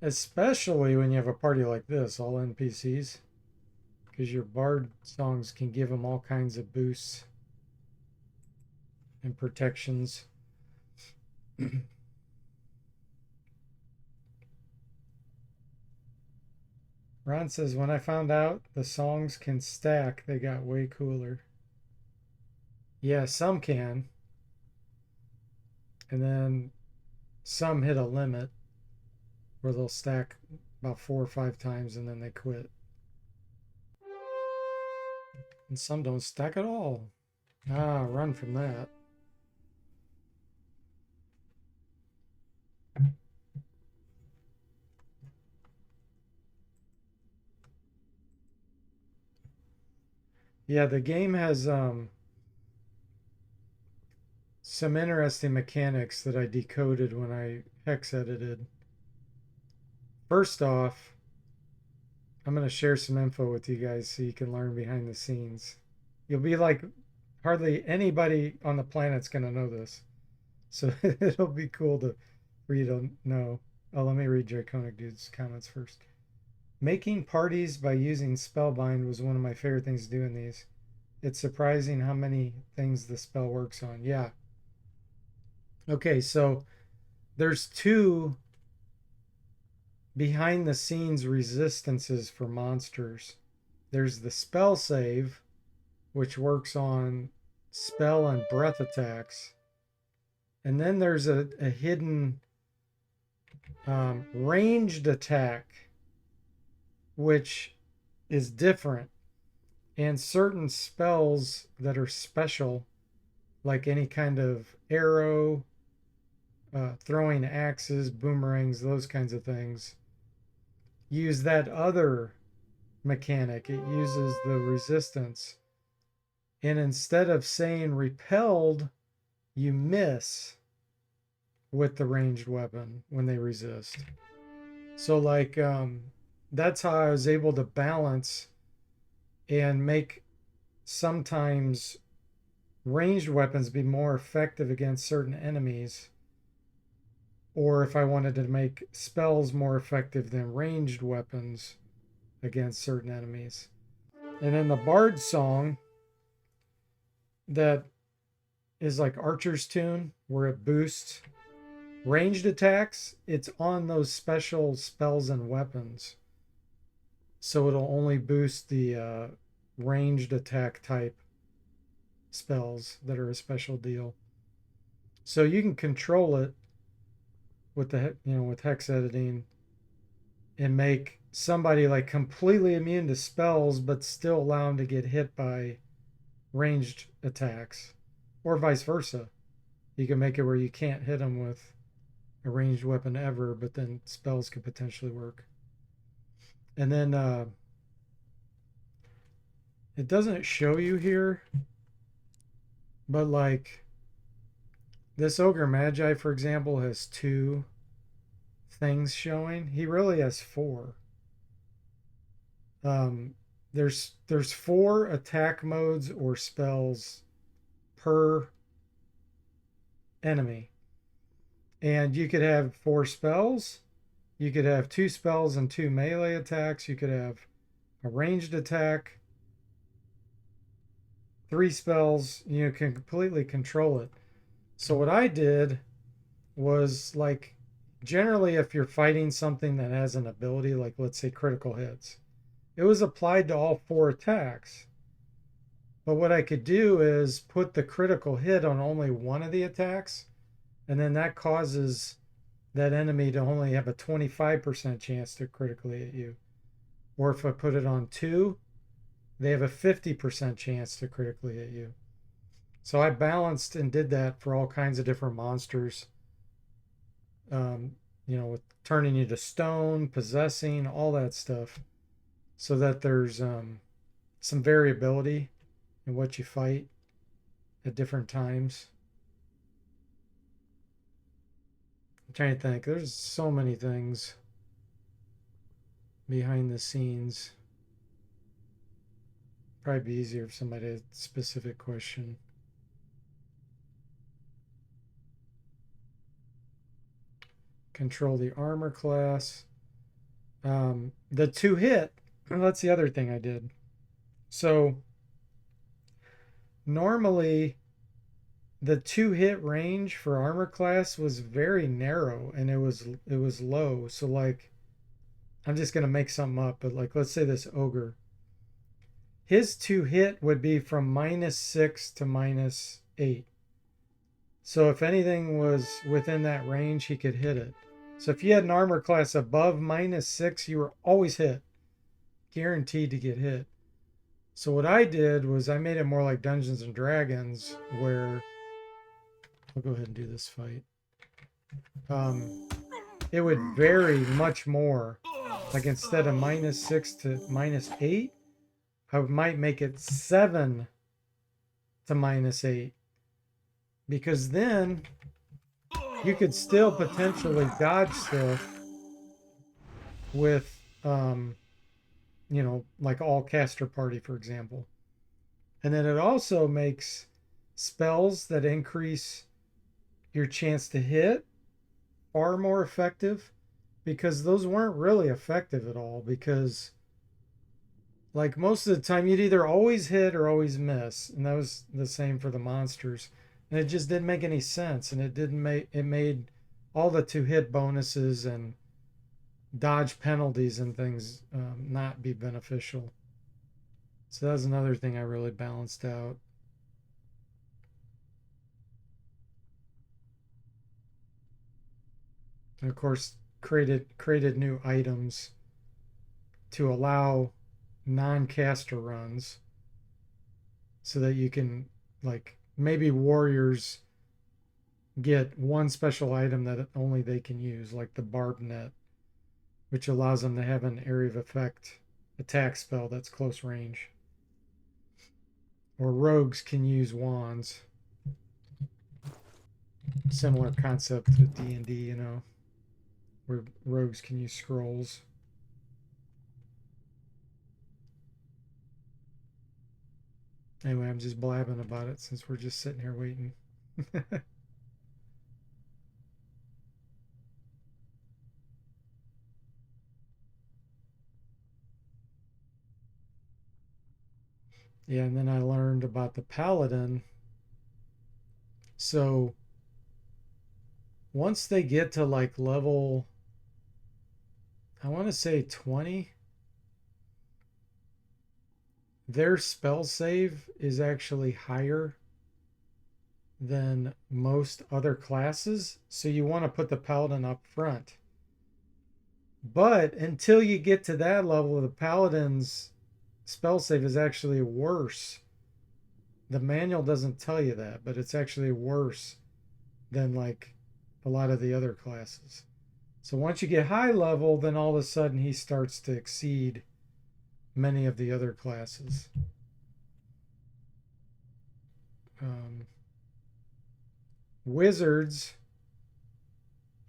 Especially when you have a party like this, all NPCs. Because your bard songs can give them all kinds of boosts and protections. Ron says, when I found out the songs can stack, they got way cooler. Yeah, some can. And then some hit a limit where they'll stack about 4 or 5 times and then they quit. And some don't stack at all. Ah, run from that. Yeah, the game has some interesting mechanics that I decoded when I hex edited. First off, I'm going to share some info with you guys so you can learn behind the scenes. You'll be like, hardly anybody on the planet's going to know this. So it'll be cool to for you to know. Oh, let me read Draconic Dude's comments first. Making parties by using Spellbind was one of my favorite things to do in these. It's surprising how many things the spell works on. Yeah. Okay, so there's two behind the scenes resistances for monsters. There's the spell save, which works on spell and breath attacks. And then there's a hidden ranged attack, which is different. And certain spells that are special, like any kind of arrow, throwing axes, boomerangs, those kinds of things, use that other mechanic. It uses the resistance. And instead of saying repelled, you miss with the ranged weapon when they resist. So like that's how I was able to balance and make sometimes ranged weapons be more effective against certain enemies, or if I wanted to make spells more effective than ranged weapons against certain enemies. And then the Bard song, that is like Archer's tune, where it boosts ranged attacks. It's on those special spells and weapons, so it'll only boost the ranged attack type spells that are a special deal. So you can control it with with hex editing and make somebody like completely immune to spells but still allow them to get hit by ranged attacks, or vice versa. You can make it where you can't hit them with a ranged weapon ever, but then spells could potentially work. And then it doesn't show you here, but like this Ogre Magi, for example, has 2 things showing. He really has 4. There's 4 attack modes or spells per enemy, and you could have 4 spells. You could have 2 spells and 2 melee attacks. You could have a ranged attack, 3 spells. You can completely control it. So what I did was, like, generally if you're fighting something that has an ability, like let's say critical hits, it was applied to all 4 attacks. But what I could do is put the critical hit on only one of the attacks, and then that causes that enemy to only have a 25% chance to critically hit you. Or if I put it on 2, they have a 50% chance to critically hit you. So I balanced and did that for all kinds of different monsters. With turning you to stone, possessing, all that stuff, so that there's some variability in what you fight at different times. I'm trying to think. There's so many things behind the scenes. Probably be easier if somebody had a specific question. Control the armor class. The 2 hit, that's the other thing I did. So normally the 2 hit range for armor class was very narrow, and it was low. So like, I'm just gonna make something up, but like let's say this ogre, his 2 hit would be from -6 to -8. So if anything was within that range, he could hit it. So if you had an armor class above -6, you were always hit, guaranteed to get hit. So what I did was I made it more like Dungeons and Dragons, where I'll go ahead and do this fight. It would vary much more. Like instead of -6 to -8, I might make it 7 to -8, because then you could still potentially dodge stuff with like all caster party, for example. And then it also makes spells that increase your chance to hit far more effective, because those weren't really effective at all, because like most of the time you'd either always hit or always miss, and that was the same for the monsters, and it just didn't make any sense, and it made all the two hit bonuses and dodge penalties and things not be beneficial. So that was another thing I really balanced out. And of course, created new items to allow non-caster runs, so that you can, like, maybe warriors get one special item that only they can use, like the barb net, which allows them to have an area of effect attack spell that's close range. Or rogues can use wands. Similar concept to D&D, you know, where rogues can use scrolls. Anyway, I'm just blabbing about it since we're just sitting here waiting. Yeah, and then I learned about the paladin. So once they get to like level, I want to say 20, their spell save is actually higher than most other classes. So you want to put the paladin up front. But until you get to that level, the paladin's spell save is actually worse. The manual doesn't tell you that, but it's actually worse than like a lot of the other classes. So once you get high level, then all of a sudden he starts to exceed many of the other classes. Wizards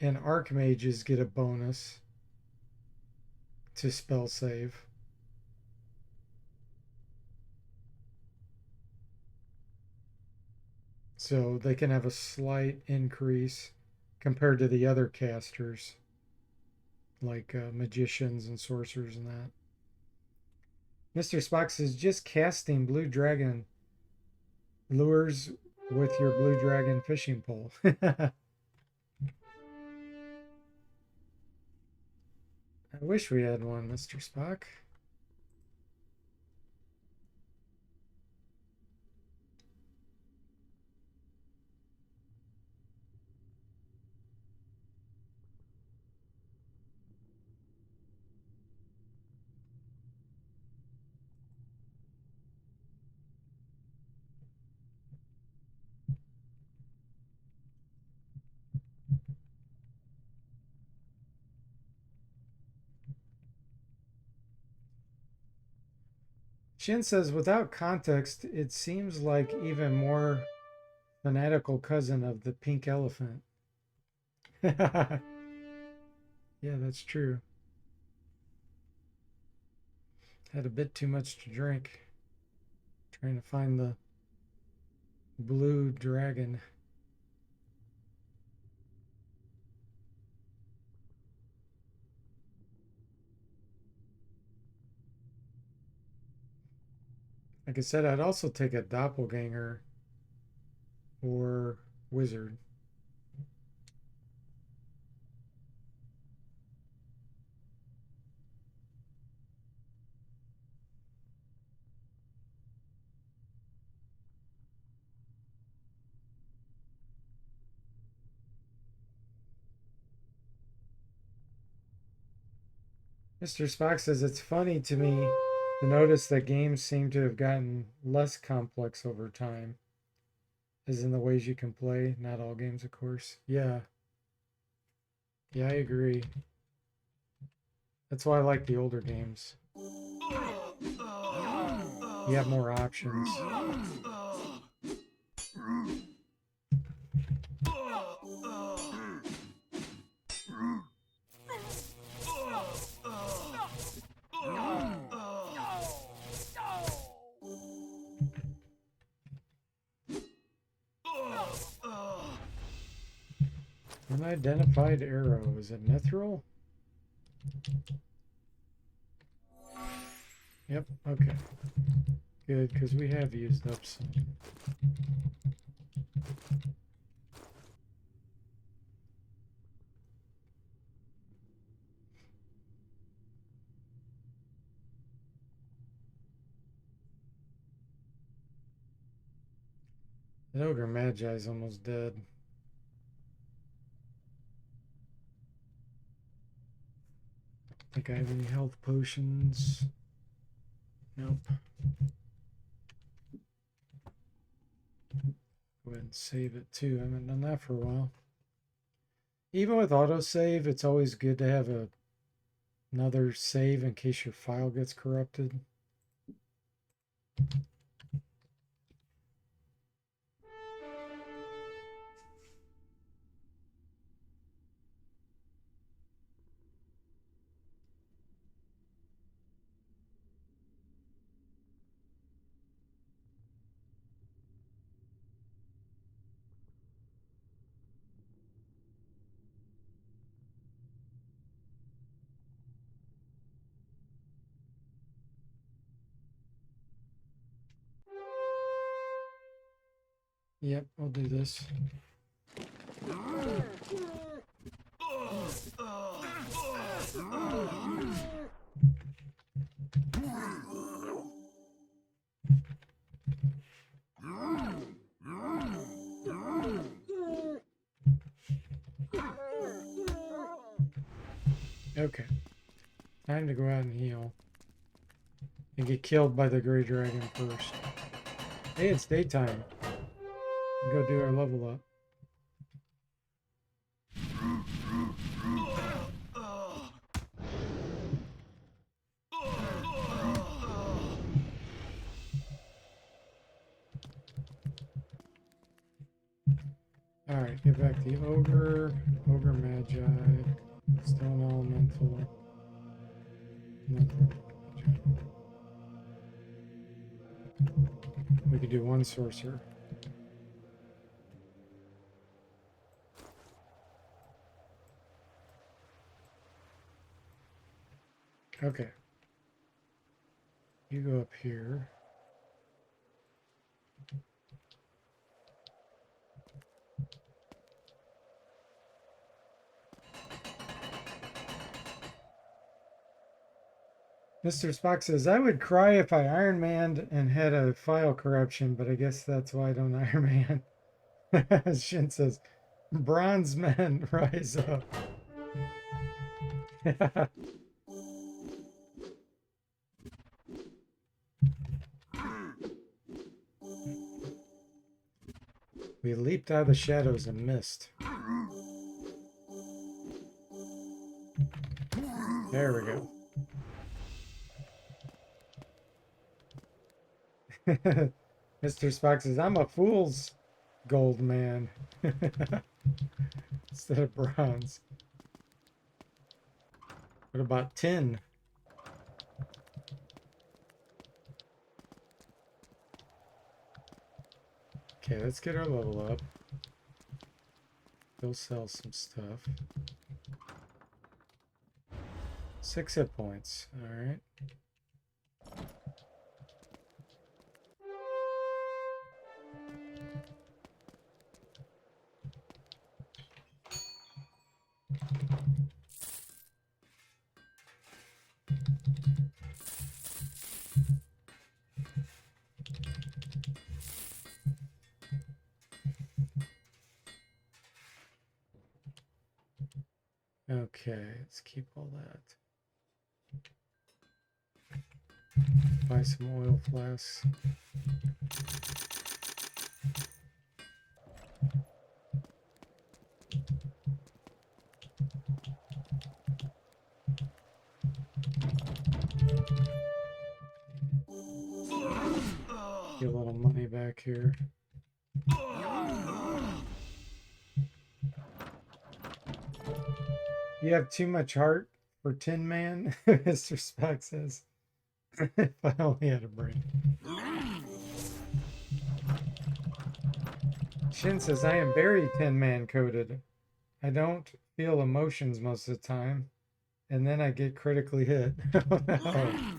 and archmages get a bonus to spell save. So they can have a slight increase compared to the other casters, like magicians and sorcerers and that. Mr. Spock says, just casting blue dragon lures with your blue dragon fishing pole. I wish we had one, Mr. Spock. Shin says, without context, it seems like even more fanatical cousin of the pink elephant. Yeah, that's true. Had a bit too much to drink. Trying to find the blue dragon. Like I said, I'd also take a doppelganger or wizard. Mr. Spock says, it's funny to me to notice that games seem to have gotten less complex over time, as in the ways you can play. Not all games, of course. Yeah. Yeah, I agree. That's why I like the older games. You have more options. Unidentified arrow. Is it mithril? Yep, okay. Good, because we have used up some. The Ogre Magi is almost dead. Think I have any health potions? Nope. Go ahead and save it too. I haven't done that for a while. Even with autosave, it's always good to have another save in case your file gets corrupted. Yep, I'll do this. Okay. Time to go out and heal. And get killed by the Grey Dragon first. Hey, it's daytime. Go do our level up. Alright, get back to the Ogre. Ogre Magi. Stone Elemental. We could do one sorcerer. Okay. You go up here. Mr. Spock says, I would cry if I Iron Manned and had a file corruption, but I guess that's why I don't Iron Man. Shin says, bronze men rise up. We leaped out of the shadows and missed. There we go. Mr. Spock says, I'm a fool's gold man. Instead of bronze. What about tin? Okay, let's get our level up. Go sell some stuff. 6 hit points. Alright. Okay, let's keep all that. Buy some oil flasks. Get a little money back here. You have too much heart for Tin Man, Mr. Spock says. If I only had a brain. Shin says, I am very Tin Man coded. I don't feel emotions most of the time, and then I get critically hit. Oh no.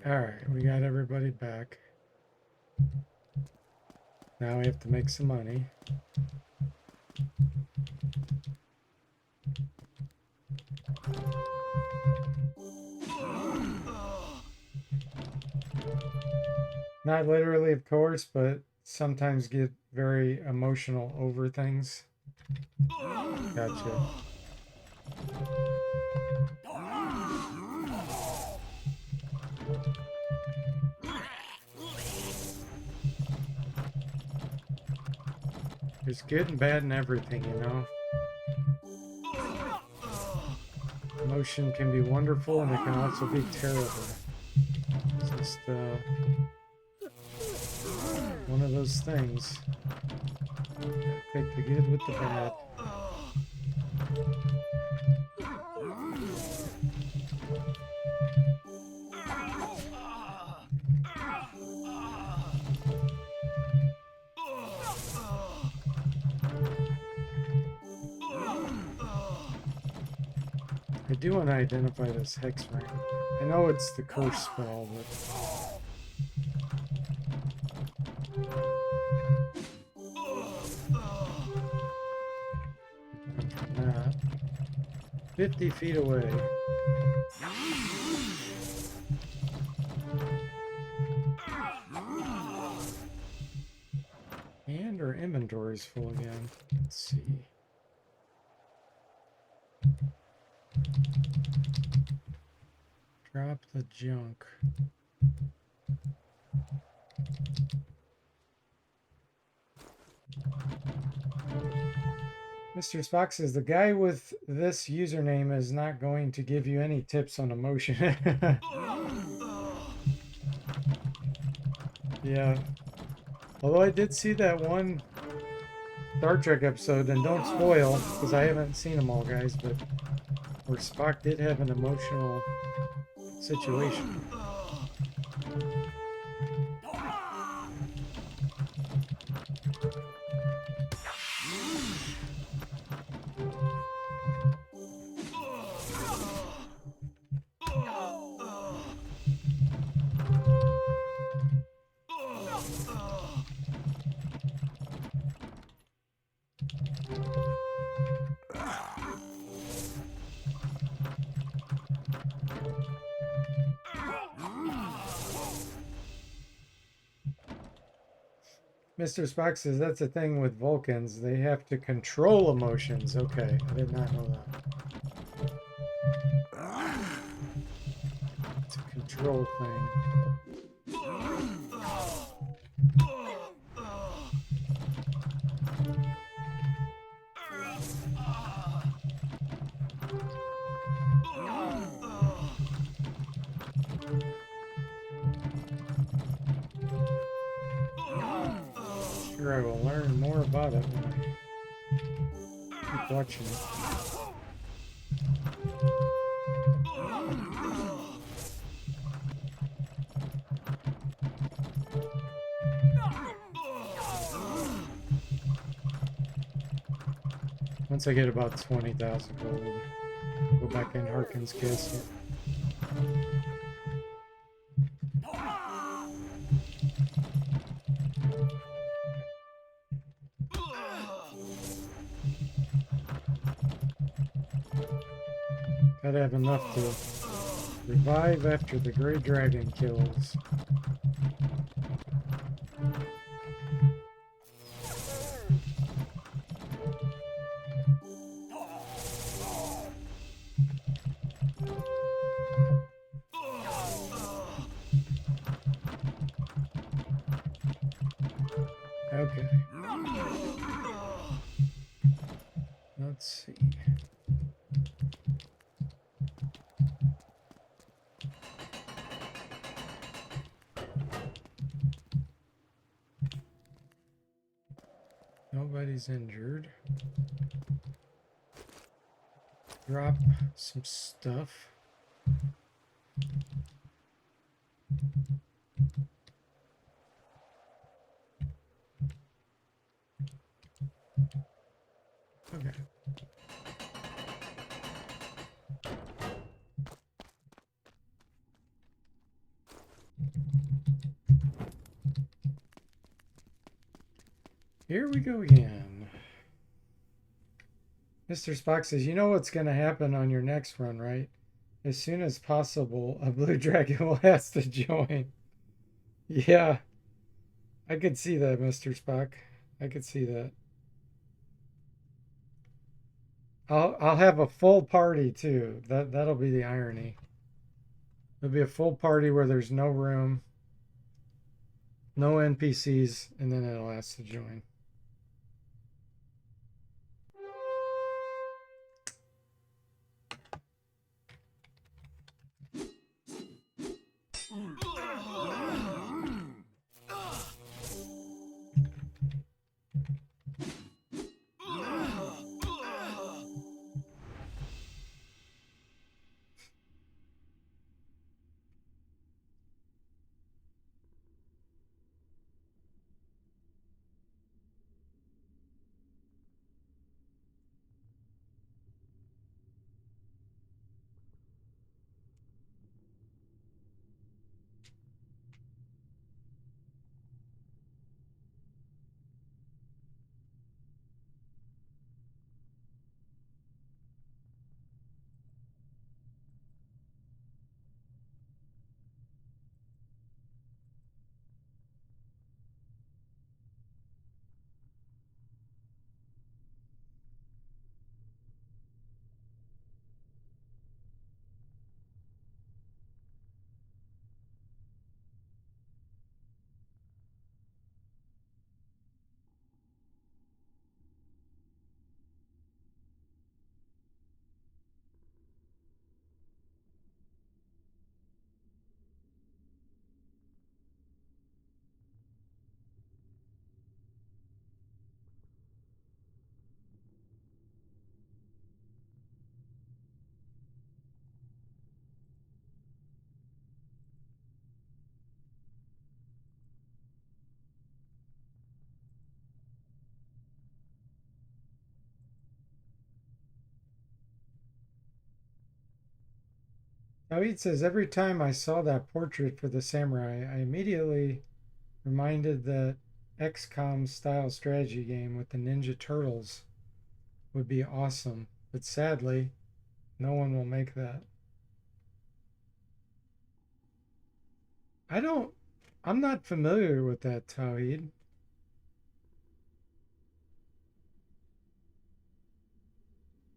All right, we got everybody back. Now we have to make some money. Not literally, of course, but sometimes get very emotional over things. Gotcha. There's good and bad in everything, you know? Emotion can be wonderful and it can also be terrible. It's just one of those things. Take the good with the bad. I do want to identify this hex ring. I know it's the curse spell, but from that, 50 feet away. And our inventory's full again. Let's see. Drop the junk. Mr. Spock says the guy with this username is not going to give you any tips on emotion. Yeah. Although I did see that one Star Trek episode, and don't spoil, because I haven't seen them all, guys, but where Spock did have an emotional situation. Mr. Spock says that's the thing with Vulcans. They have to control emotions. Okay, I did not know that. It's a control thing. Sure, I will learn more about it when I keep watching it. Once I get about 20,000 gold, I'll go back in Harkin's castle. Gotta have enough to revive after the Grey Dragon kills. Okay. Nobody's injured. Drop some stuff. Okay. Here we go again. Mr. Spock says, you know what's going to happen on your next run, right? As soon as possible, a blue dragon will have to join. Yeah, I could see that, Mr. Spock. I could see that. I'll have a full party too. That'll be the irony. There'll be a full party where there's no room, no NPCs, and then it'll ask to join. Naveed says, every time I saw that portrait for the samurai, I immediately reminded that XCOM style strategy game with the Ninja Turtles would be awesome. But sadly, no one will make that. I don't, I'm not familiar with that, Tawheed.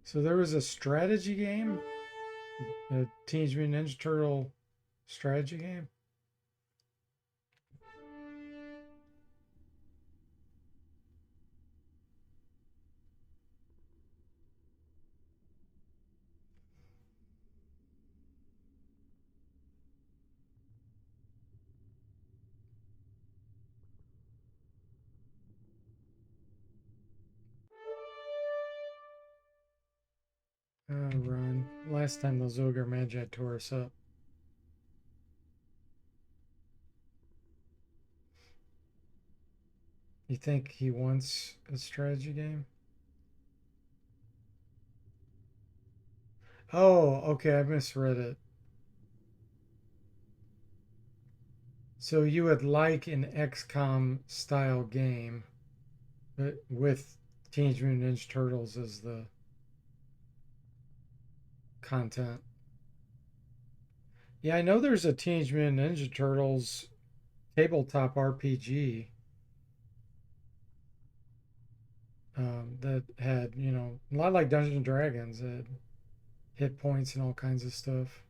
So there was a strategy game, a Teenage Mutant Ninja Turtle strategy game. Run. Last time those Ogre Magi tore us up. You think he wants a strategy game? Oh, okay, I misread it. So you would like an XCOM style game, but with Teenage Mutant Ninja Turtles as the content. Yeah, I know there's a Teenage Mutant Ninja Turtles tabletop RPG that had, a lot like Dungeons and Dragons, had hit points and all kinds of stuff.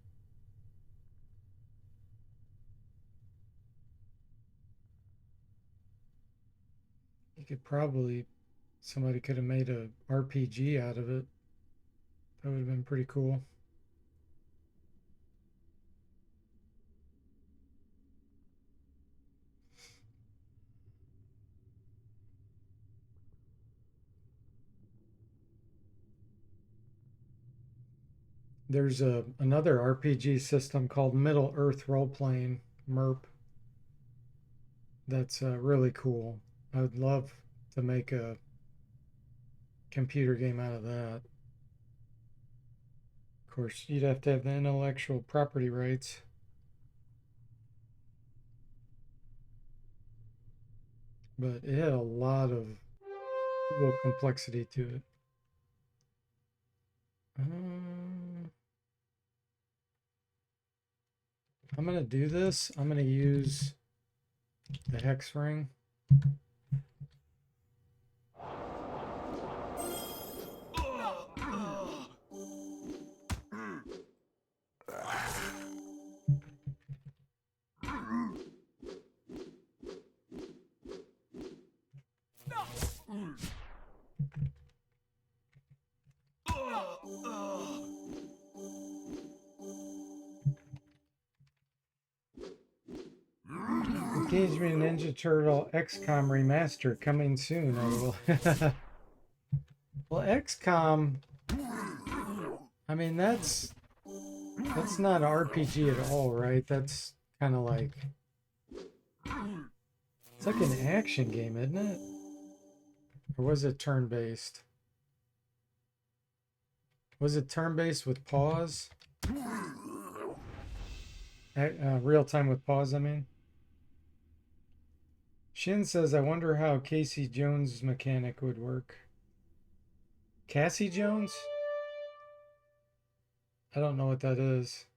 You could probably, somebody could have made a RPG out of it. That would have been pretty cool. there's another RPG system called Middle Earth Role Playing MERP that's really cool. I would love to make a computer game out of that. Of course, you'd have to have the intellectual property rights. But it had a lot of cool complexity to it. I'm going to do this. I'm going to use the hex ring. Teenage Mutant Ninja Turtle XCOM Remaster coming soon. Well, XCOM, I mean, that's not an RPG at all, right? That's kind of like, it's like an action game, isn't it? Or was it turn-based? Was it turn-based with pause? Real time with pause, I mean. Shin says, I wonder how Casey Jones' mechanic would work. Cassie Jones? I don't know what that is.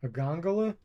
A gondola?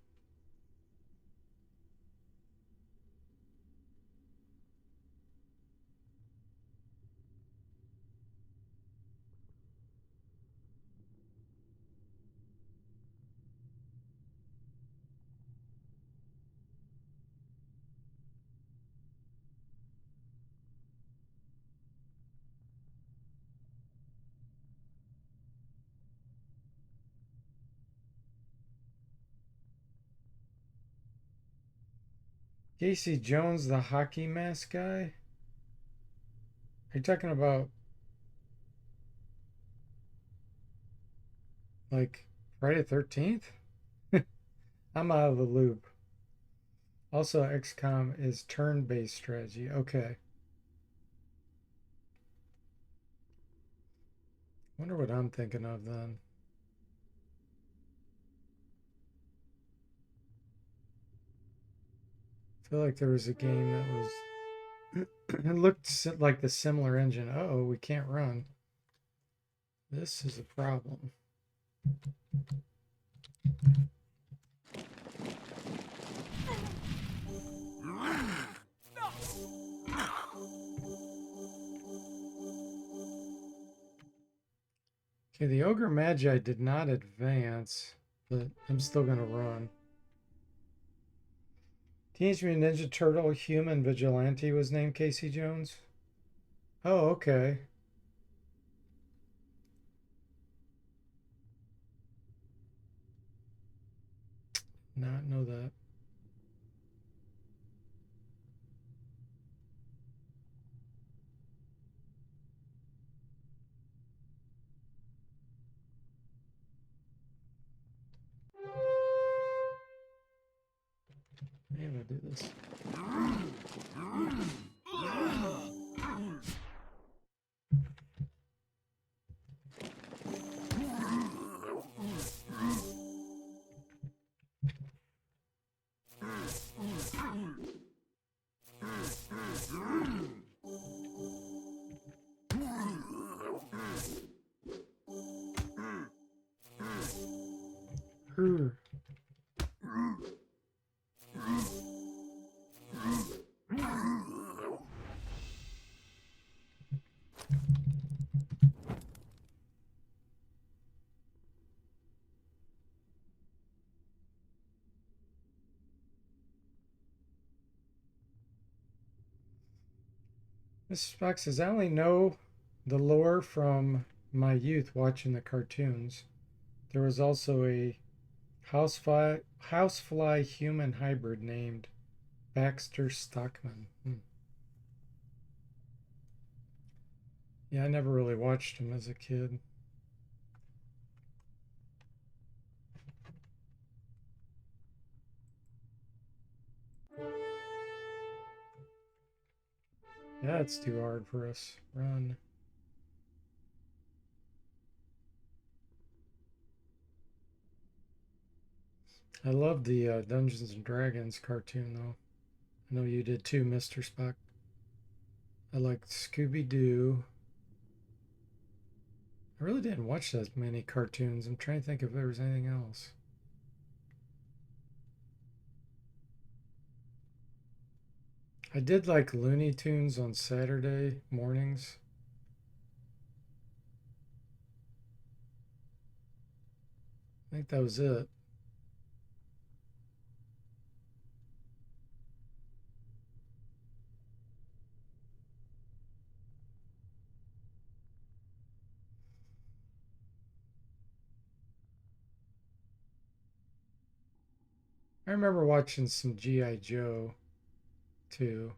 Casey Jones, the hockey mask guy? Are you talking about like Friday the 13th? I'm out of the loop. Also, XCOM is turn-based strategy. Okay. Wonder what I'm thinking of then. I feel like there was a game that was it looked like the similar engine. Uh-oh, we can't run. This is a problem. Okay, the Ogre Magi did not advance, but I'm still gonna run. Teenage Mutant Ninja Turtle Human Vigilante was named Casey Jones. Oh, okay. Not know that. I'm gonna do this. Mrs. Fox says, I only know the lore from my youth watching the cartoons. There was also a housefly human hybrid named Baxter Stockman. Yeah, I never really watched him as a kid. Yeah, it's too hard for us. Run. I love the Dungeons and Dragons cartoon, though. I know you did too, Mr. Spock. I liked Scooby Doo. I really didn't watch that many cartoons. I'm trying to think if there was anything else. I did like Looney Tunes on Saturday mornings. I think that was it. I remember watching some G.I. Joe too.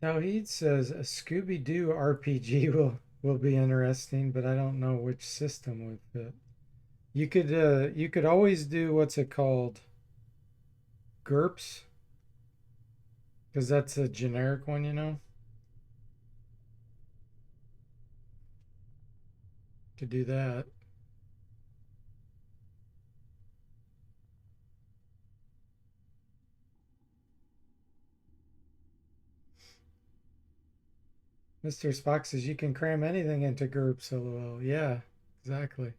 Now he says a Scooby Doo RPG will be interesting, but I don't know which system would fit. You could always do what's it called? GURPS, because that's a generic one, you know. Could do that. Mr. Spock says you can cram anything into GURPS, lol. Yeah, exactly.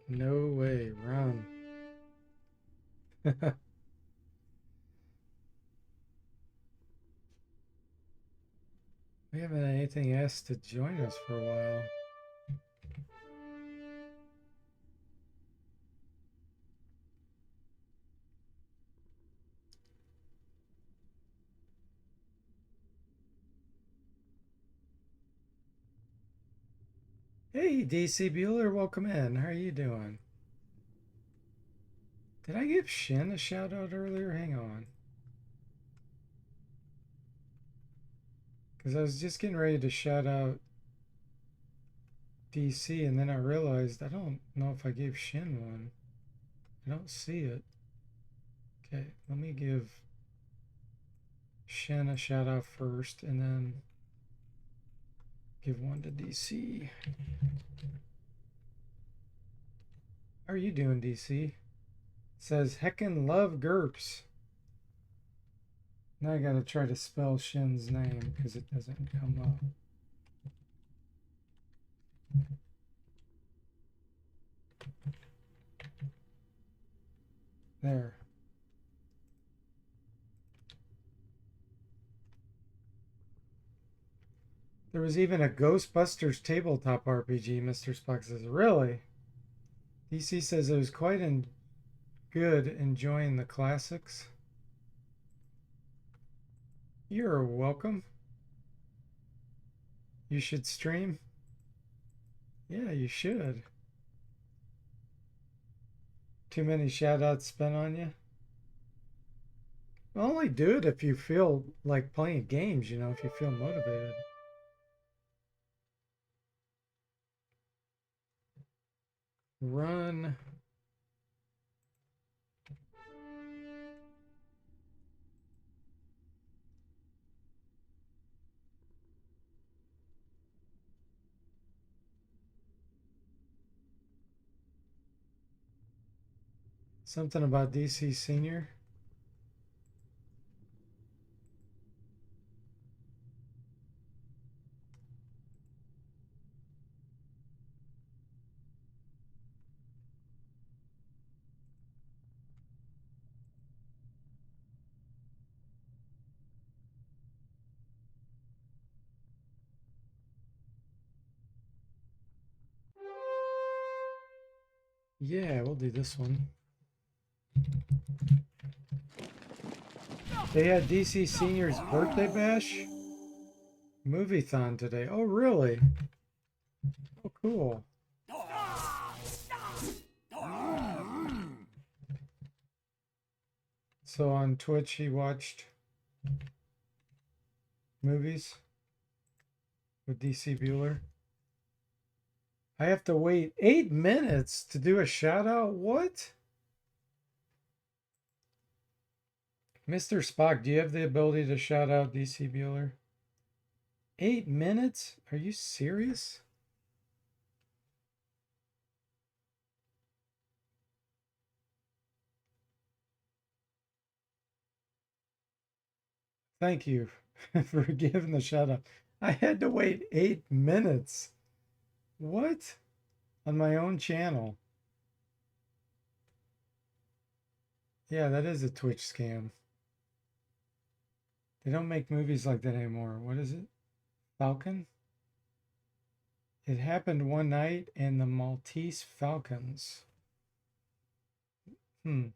No way, run. We haven't had anything asked to join us for a while. Hey, DC Bueller, welcome in. How are you doing? Did I give Shin a shout out earlier? Hang on. Because I was just getting ready to shout out DC, and then I realized I don't know if I gave Shin one. I don't see it. Okay, let me give Shin a shout out first, and then give one to DC. How are you doing, DC? It says heckin' love GURPS. Now I gotta try to spell Shin's name because it doesn't come up. There. There was even a Ghostbusters tabletop RPG, Mr. Spock says. Really? DC says it was quite good enjoying the classics. You're welcome. You should stream. Yeah, you should. Too many shout outs spent on you? Well, only do it if you feel like playing games, you know, if you feel motivated. Run. Something about DC Senior. Yeah, we'll do this one. They had DC Senior's birthday bash movie-thon today. Oh, really? Oh, cool. So on Twitch, he watched movies with DC Bueller. I have to wait 8 minutes to do a shout out? What? Mr. Spock, do you have the ability to shout out DC Bueller? 8 minutes? Are you serious? Thank you for giving the shout out. I had to wait 8 minutes. What? On my own channel. Yeah, that is a Twitch scam. They don't make movies like that anymore. What is it? Falcon? It happened one night in the Maltese Falcons. Hmm.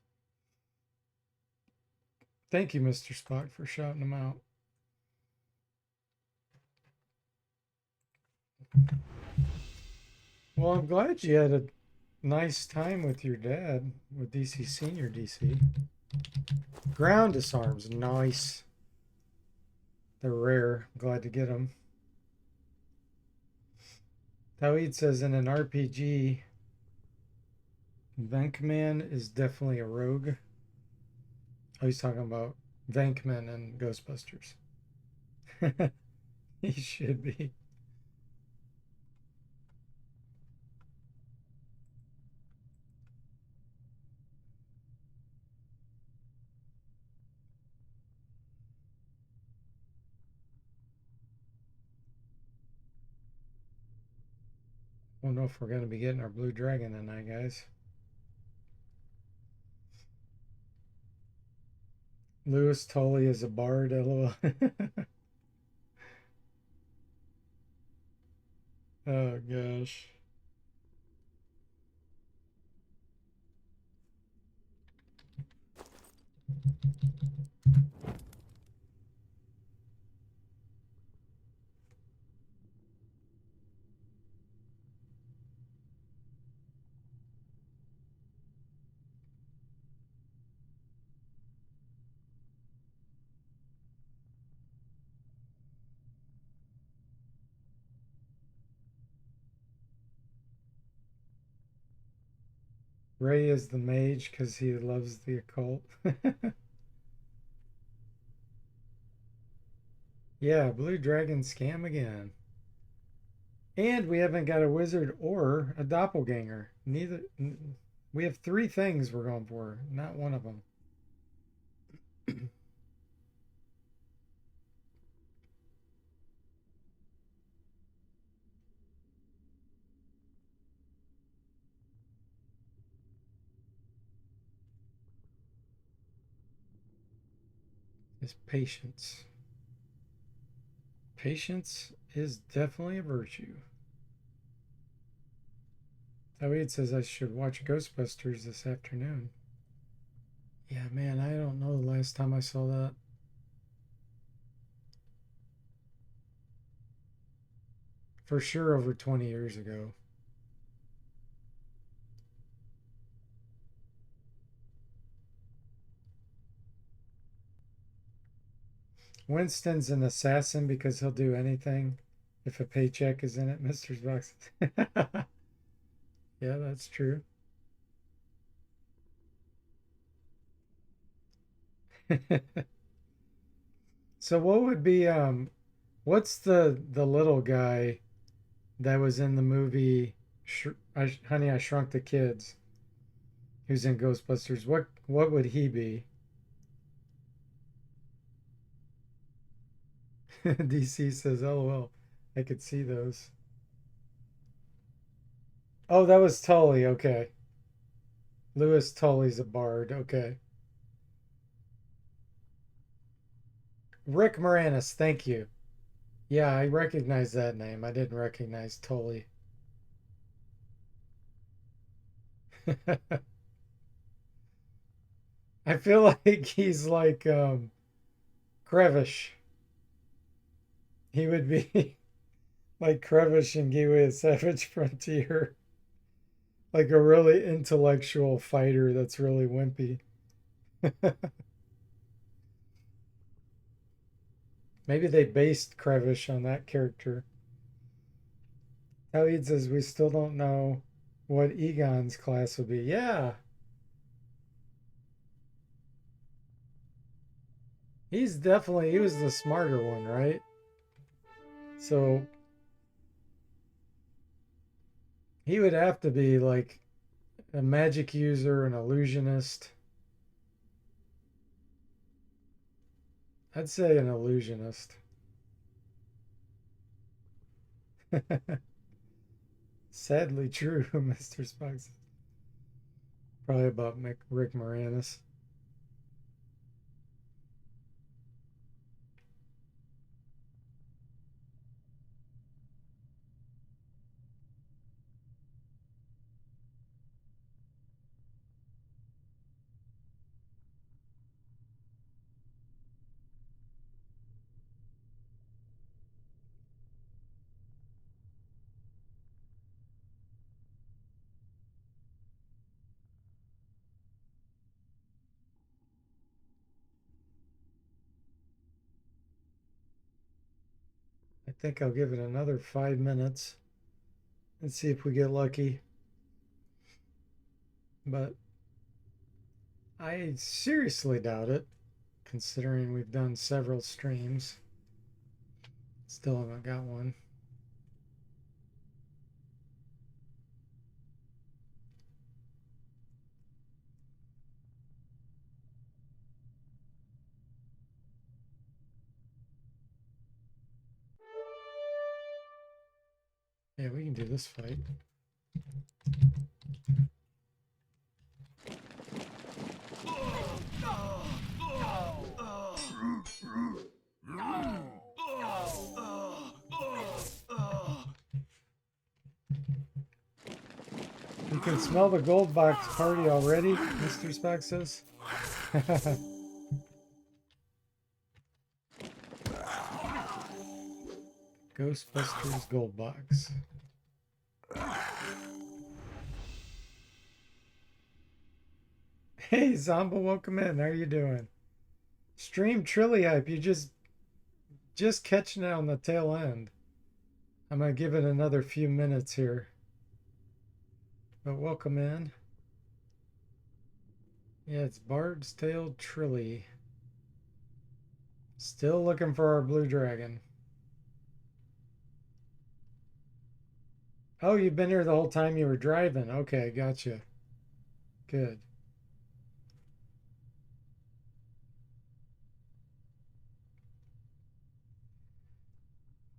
Thank you, Mr. Spock, for shouting them out. Well, I'm glad you had a nice time with your dad, with DC Senior DC. Ground disarms, nice. They're rare. Glad to get them. Tawid says in an RPG, Venkman is definitely a rogue. Oh, he's talking about Venkman and Ghostbusters. He should be. I don't know if we're going to be getting our blue dragon tonight, guys. Lewis Tully is a bard, lol. Oh gosh. Ray is the mage because he loves the occult. Yeah, blue dragon scam again. And we haven't got a wizard or a doppelganger. Neither. We have three things we're going for, not one of them. Is patience. Patience is definitely a virtue. Tawid says I should watch Ghostbusters this afternoon. Yeah, man, I don't know the last time I saw that. For sure over 20 years ago. Winston's an assassin because he'll do anything if a paycheck is in it, Mr. Box. Yeah, that's true. So what would be what's the little guy that was in the movie Honey, I Shrunk the Kids, who's in Ghostbusters? What would he be? DC says, "LOL." I could see those. Oh, that was Tully. Okay. Lewis Tully's a bard. Okay. Rick Moranis, thank you. Yeah, I recognize that name. I didn't recognize Tully. I feel like he's like Krevish. He would be like Krevish in Gateway of Savage Frontier. Like a really intellectual fighter that's really wimpy. Maybe they based Krevish on that character. Talieed says we still don't know what Egon's class would be. Yeah, he was the smarter one, right? So he would have to be like a magic user, an illusionist. I'd say an illusionist. Sadly true, Mr. Spock says. Probably about Rick Moranis. I think I'll give it another 5 minutes and see if we get lucky. But I seriously doubt it, considering we've done several streams. Still haven't got one. Yeah, we can do this fight. You can smell the gold box party already, Mr. Spock says. Ghostbusters gold box. Hey, Zomba, welcome in. How are you doing? Stream Trilly hype. You just catching it on the tail end. I'm gonna give it another few minutes here. But welcome in. Yeah, it's Bard's Tale Trilly. Still looking for our blue dragon. Oh, you've been here the whole time you were driving. Okay, gotcha. Good.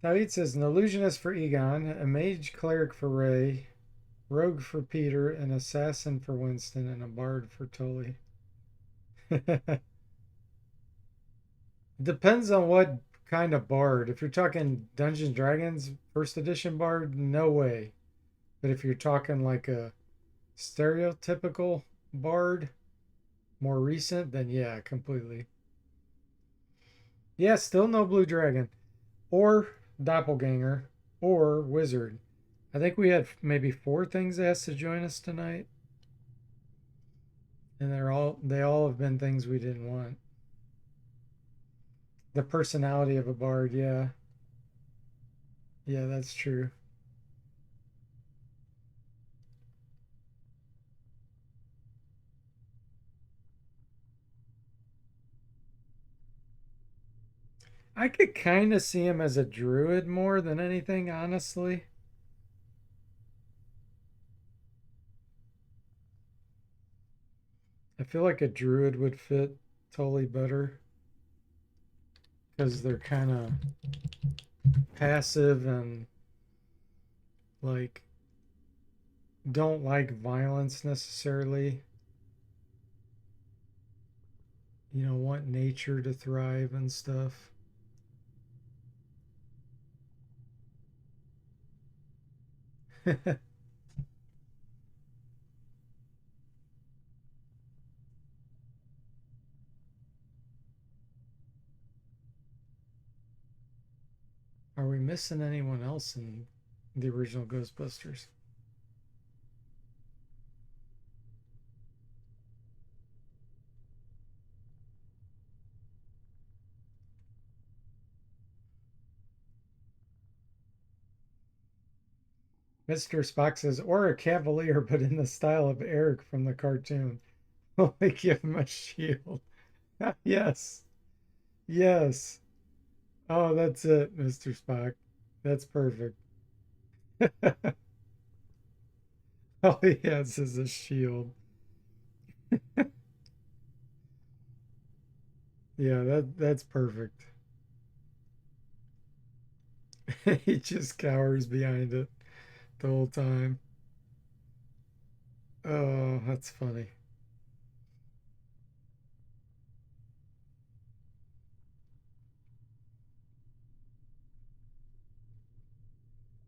Talit says an illusionist for Egon, a mage cleric for Ray, rogue for Peter, an assassin for Winston, and a bard for Tully. Depends on what kind of bard. If you're talking Dungeons and Dragons first edition bard, no way. But if you're talking like a stereotypical bard, more recent, then yeah, completely. Yeah, still no blue dragon or doppelganger or wizard. I think we had maybe 4 things asked to join us tonight. And they all have been things we didn't want. The personality of a bard, yeah. Yeah, that's true. I could kind of see him as a druid more than anything, honestly. I feel like a druid would fit totally better because they're kind of passive and like don't like violence necessarily. You know, want nature to thrive and stuff. Are we missing anyone else in the original Ghostbusters? Mr. Spock says, or a cavalier, but in the style of Eric from the cartoon. Only give him a shield. Yes. Yes. Oh, that's it, Mr. Spock. That's perfect. All he has is a shield. Yeah, that's perfect. He just cowers behind it the whole time. Oh, that's funny.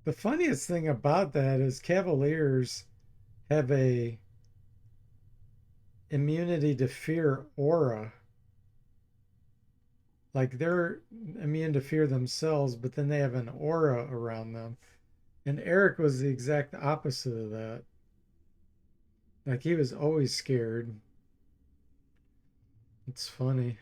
The funniest thing about that is Cavaliers have a immunity to fear aura. Like they're immune to fear themselves, but then they have an aura around them. And Eric was the exact opposite of that. Like he was always scared. It's funny.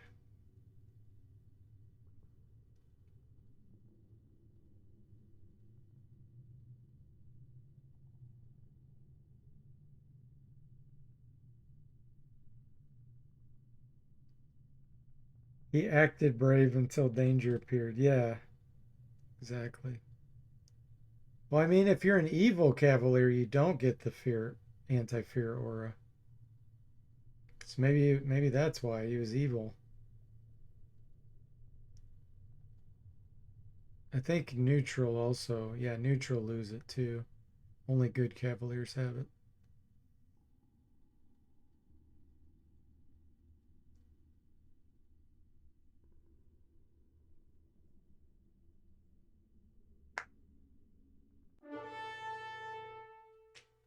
He acted brave until danger appeared. Yeah, exactly. Well, I mean, if you're an evil cavalier, you don't get the fear anti-fear aura. So maybe that's why he was evil. I think neutral also. Yeah, neutral lose it too. Only good cavaliers have it.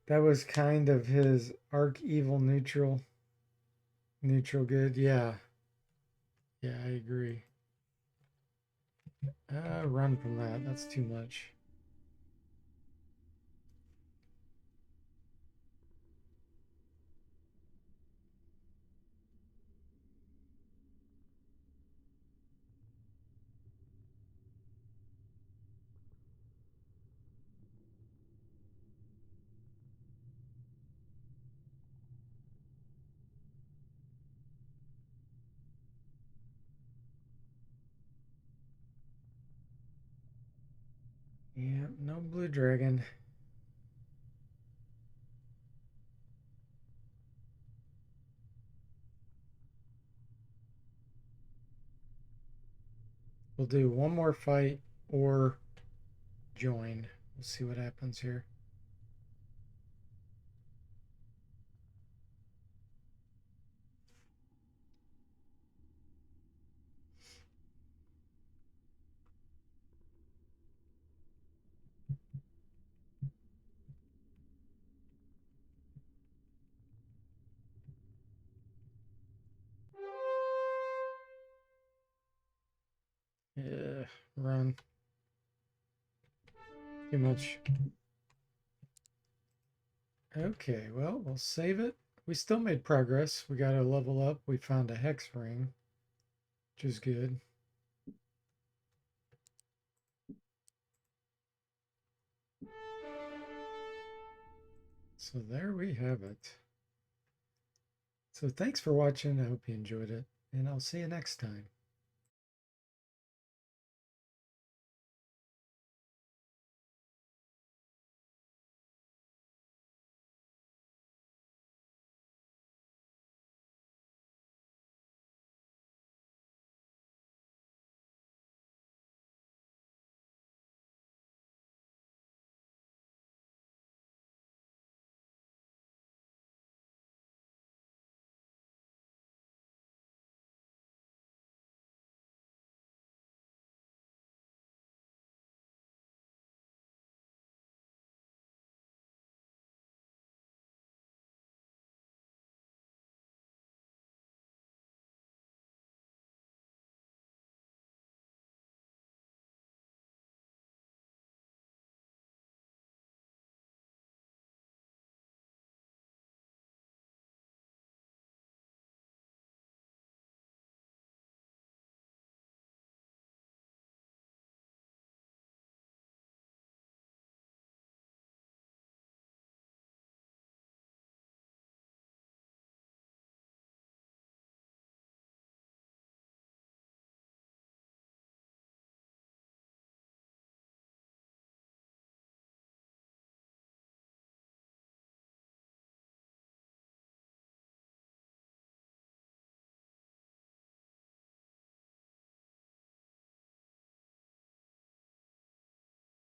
That was kind of his arc evil neutral. Neutral good. Yeah. Yeah, I agree. Run from that. That's too much. Yeah, no blue dragon. We'll do one more fight or join. We'll see what happens here. Yeah, run. Too much. Okay, well, we'll save it. We still made progress. We got a level up. We found a hex ring, which is good. So there we have it. So thanks for watching. I hope you enjoyed it, and I'll see you next time.